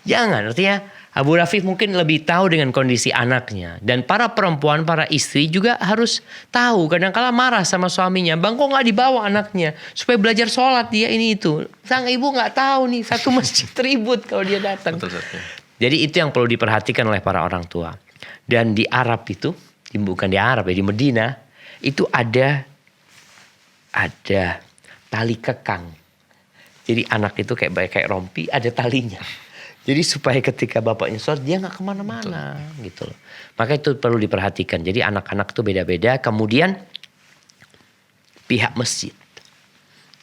Jangan, artinya Abu Rafif mungkin lebih tahu dengan kondisi anaknya. Dan para perempuan, para istri juga harus tahu. Kadang-kala marah sama suaminya. Bang kok gak dibawa anaknya? Supaya belajar sholat dia ini itu. Sang ibu gak tahu nih. Satu masjid ribut kalau dia datang. Jadi itu yang perlu diperhatikan oleh para orang tua. Dan di Arab itu, bukan di Arab ya, di Medina. Itu ada tali kekang. Jadi anak itu kayak rompi, ada talinya. Jadi supaya ketika bapaknya sholat dia gak kemana-mana gitu loh. Maka itu perlu diperhatikan. Jadi anak-anak itu beda-beda. Kemudian pihak masjid.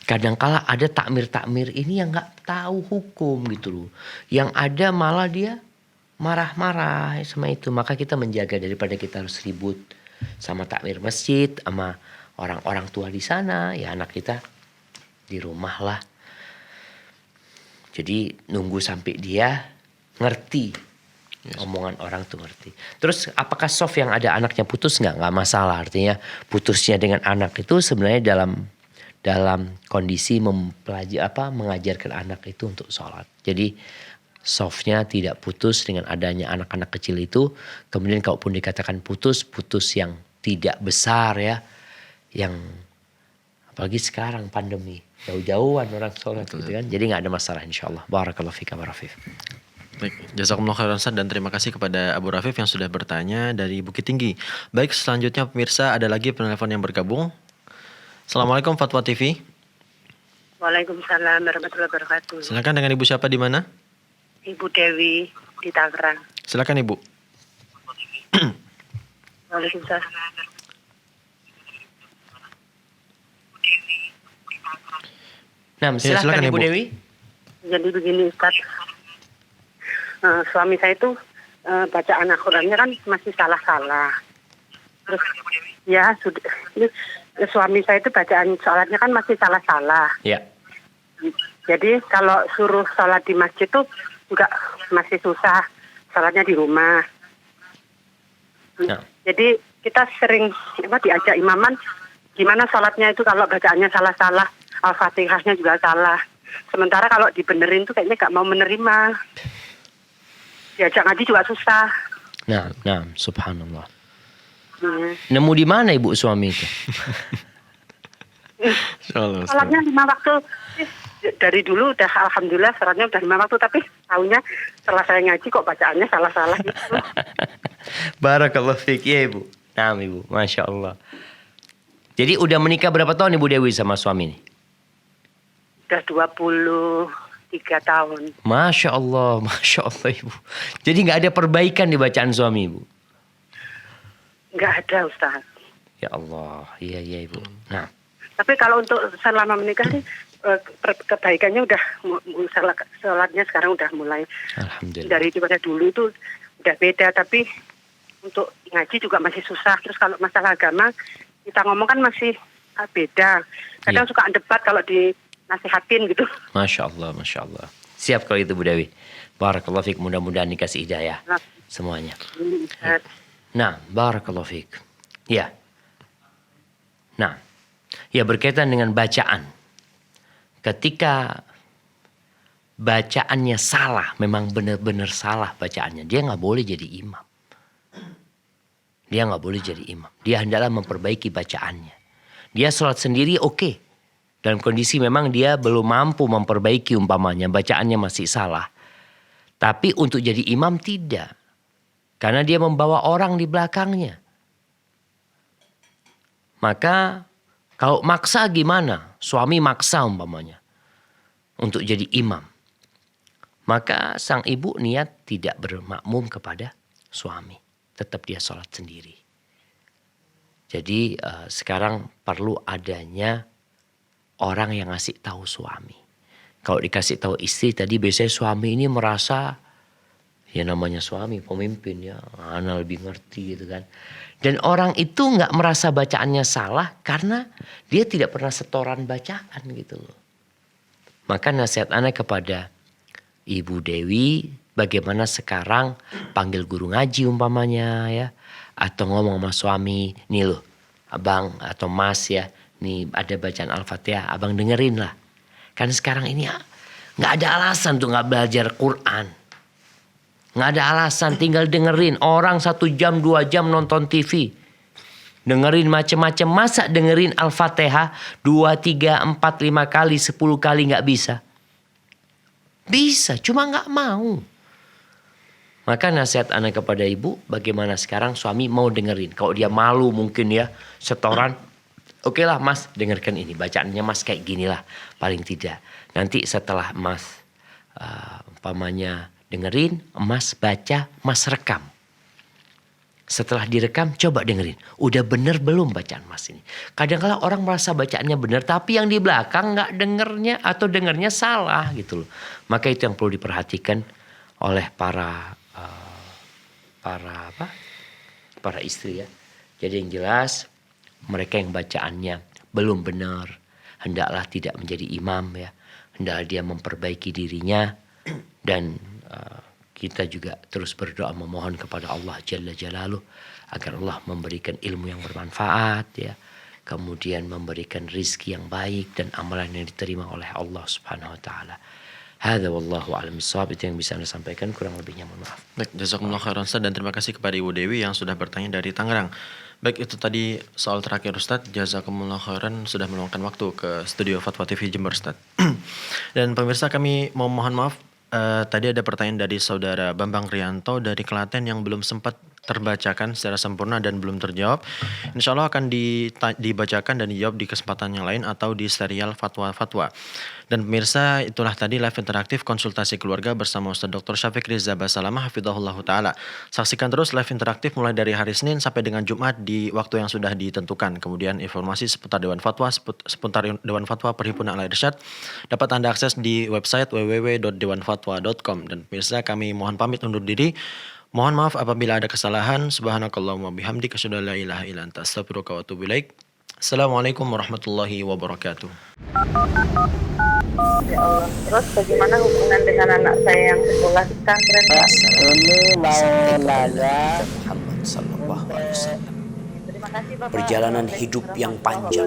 Kadang-kala ada takmir-takmir ini yang gak tahu hukum gitu loh. Yang ada malah dia marah-marah sama itu. Maka kita menjaga daripada kita harus ribut sama takmir masjid, sama orang-orang tua di sana. Ya anak kita di rumah lah. Jadi nunggu sampai dia ngerti. Omongan orang tuh ngerti. Terus apakah soft yang ada anaknya putus nggak masalah. Artinya putusnya dengan anak itu sebenarnya dalam kondisi mengajarkan anak itu untuk sholat. Jadi softnya tidak putus dengan adanya anak-anak kecil itu. Kemudian kalaupun dikatakan putus yang tidak besar ya. Yang apalagi sekarang pandemi. Jauh-jauhan orang sholat gitu kan. Jadi gak ada masalah insyaAllah. Barakallahu fika Abu Rafif. Baik, jazakumullah khairan Ustaz, dan terima kasih kepada Abu Rafif yang sudah bertanya dari Bukit Tinggi. Baik, selanjutnya pemirsa ada lagi penelpon yang bergabung. Assalamualaikum Fatwa TV. Waalaikumsalam warahmatullahi wabarakatuh. Silakan, dengan Ibu siapa di mana? Ibu Dewi di Tangerang. Silakan Ibu. Waalaikumsalam. Nah, silakan Ibu Dewi. Jadi begini Ustaz, suami saya itu bacaan Al-Qurannya kan masih salah-salah. Terus ya sudah, suami saya itu bacaan sholatnya kan masih salah-salah. Ya. Jadi kalau suruh sholat di masjid tuh masih susah, sholatnya di rumah. Nah. Jadi kita sering diajak imaman, gimana sholatnya itu kalau bacaannya salah-salah. Al-Fatihahnya juga salah. Sementara kalau dibenerin tuh kayaknya gak mau menerima. Diajak ngaji juga susah. Nah, subhanallah. Nemu di mana Ibu suami itu? Sholatnya 5 waktu. Dari dulu udah alhamdulillah sholatnya udah 5 waktu. Tapi tahunya setelah saya ngaji kok bacaannya salah-salah gitu. Barakallahu fiik ya Ibu. Nah Ibu, Masya Allah. Jadi udah menikah berapa tahun Ibu Dewi sama suami ini? Udah 23 tahun. Masya Allah Ibu. Jadi nggak ada perbaikan di bacaan suami Ibu? Nggak ada Ustaz. Ya Allah, iya Ibu. Nah, Tapi kalau untuk selama menikah sih kebaikannya udah sholatnya sekarang udah mulai. Alhamdulillah. Daripada dulu itu udah beda, tapi untuk ngaji juga masih susah. Terus kalau masalah agama kita ngomong kan masih beda. Kadang suka debat kalau dinasihatin gitu. Masya Allah. Siap kalau itu Bu Dewi. Barakallahu fiik, mudah-mudahan dikasih hidayah semuanya. Nah, barakallahu fiik. Ya. Nah, ya berkaitan dengan bacaan. Ketika bacaannya salah, memang benar-benar salah bacaannya, dia nggak boleh jadi imam. Dia hendaklah memperbaiki bacaannya. Dia sholat sendiri oke. Dalam kondisi memang dia belum mampu memperbaiki umpamanya, bacaannya masih salah. Tapi untuk jadi imam tidak. Karena dia membawa orang di belakangnya. Maka kalau maksa gimana? Suami maksa umpamanya untuk jadi imam. Maka sang ibu niat tidak bermakmum kepada suami. Tetap dia sholat sendiri. Jadi sekarang perlu adanya orang yang ngasih tahu suami. Kalau dikasih tahu istri tadi biasanya suami ini merasa ya namanya suami pemimpin ya. Ana lebih ngerti gitu kan. Dan orang itu nggak merasa bacaannya salah karena dia tidak pernah setoran bacaan gitu loh. Maka nasihat ana kepada Ibu Dewi, bagaimana sekarang panggil guru ngaji umpamanya ya. Atau ngomong sama suami, nih loh abang atau mas ya, nih ada bacaan Al-Fatihah, abang dengerin lah. Kan sekarang ini nggak ada alasan tuh nggak belajar Quran. Nggak ada alasan, tinggal dengerin. Orang 1 jam 2 jam nonton TV. Dengerin macam-macam. Masa dengerin Al-Fatihah 2, 3, 4, 5 kali, 10 kali nggak bisa? Bisa, cuma nggak mau. Maka nasihat anak kepada ibu, bagaimana sekarang suami mau dengerin. Kalau dia malu mungkin ya, setoran. Oke lah mas, dengarkan ini. Bacaannya mas kayak gini lah, paling tidak. Nanti setelah mas umpamanya dengerin, mas baca, mas rekam. Setelah direkam, coba dengerin. Udah bener belum bacaan mas ini? Kadang-kadang orang merasa bacaannya bener, tapi yang di belakang nggak dengernya atau dengernya salah gitu loh. Maka itu yang perlu diperhatikan oleh para istri ya. Jadi yang jelas mereka yang bacaannya belum benar, hendaklah tidak menjadi imam ya. Hendaklah dia memperbaiki dirinya dan kita juga terus berdoa memohon kepada Allah Jalla Jalaluh agar Allah memberikan ilmu yang bermanfaat ya. Kemudian memberikan rizki yang baik dan amalan yang diterima oleh Allah Subhanahu wa taala. Hadza wallahu a'lam bishawab, itu yang bisa Anda sampaikan, kurang lebihnya mohon maaf. Baik, jazakumullah khairan Ustaz, dan terima kasih kepada Ibu Dewi yang sudah bertanya dari Tangerang. Baik, itu tadi soal terakhir Ustaz. Jazakumullah khairan sudah meluangkan waktu ke studio Fatwa TV Jember Ustaz. Dan pemirsa, kami mohon maaf, tadi ada pertanyaan dari saudara Bambang Rianto dari Klaten yang belum sempat terbacakan secara sempurna dan belum terjawab. Insya Allah akan dibacakan dan dijawab di kesempatan yang lain atau di serial Fatwa-Fatwa. Dan pemirsa, itulah tadi live interaktif konsultasi keluarga bersama Ustaz Dr. Syafiq Rizza Basalamah hafizahullah ta'ala. Saksikan terus live interaktif mulai dari hari Senin sampai dengan Jumat di waktu yang sudah ditentukan. Kemudian informasi seputar Dewan Fatwa, seputar Dewan Fatwa Perhimpunan Al-Irsyad dapat Anda akses di website www.dewanfatwa.com. Dan pemirsa, kami mohon pamit undur diri. Mohon maaf apabila ada kesalahan. Subhanakallahumma bihamdika asyhadu an la ilaha illa anta astaghfiruka wa atubu ilaik. Assalamualaikum warahmatullahi wabarakatuh. Ya Allah. Terus bagaimana hubungan dengan anak saya yang sekolah di pesantren? Ini mau nanya Muhammad sallallahu alaihi wasallam. Terima kasih Bapak. Perjalanan hidup yang panjang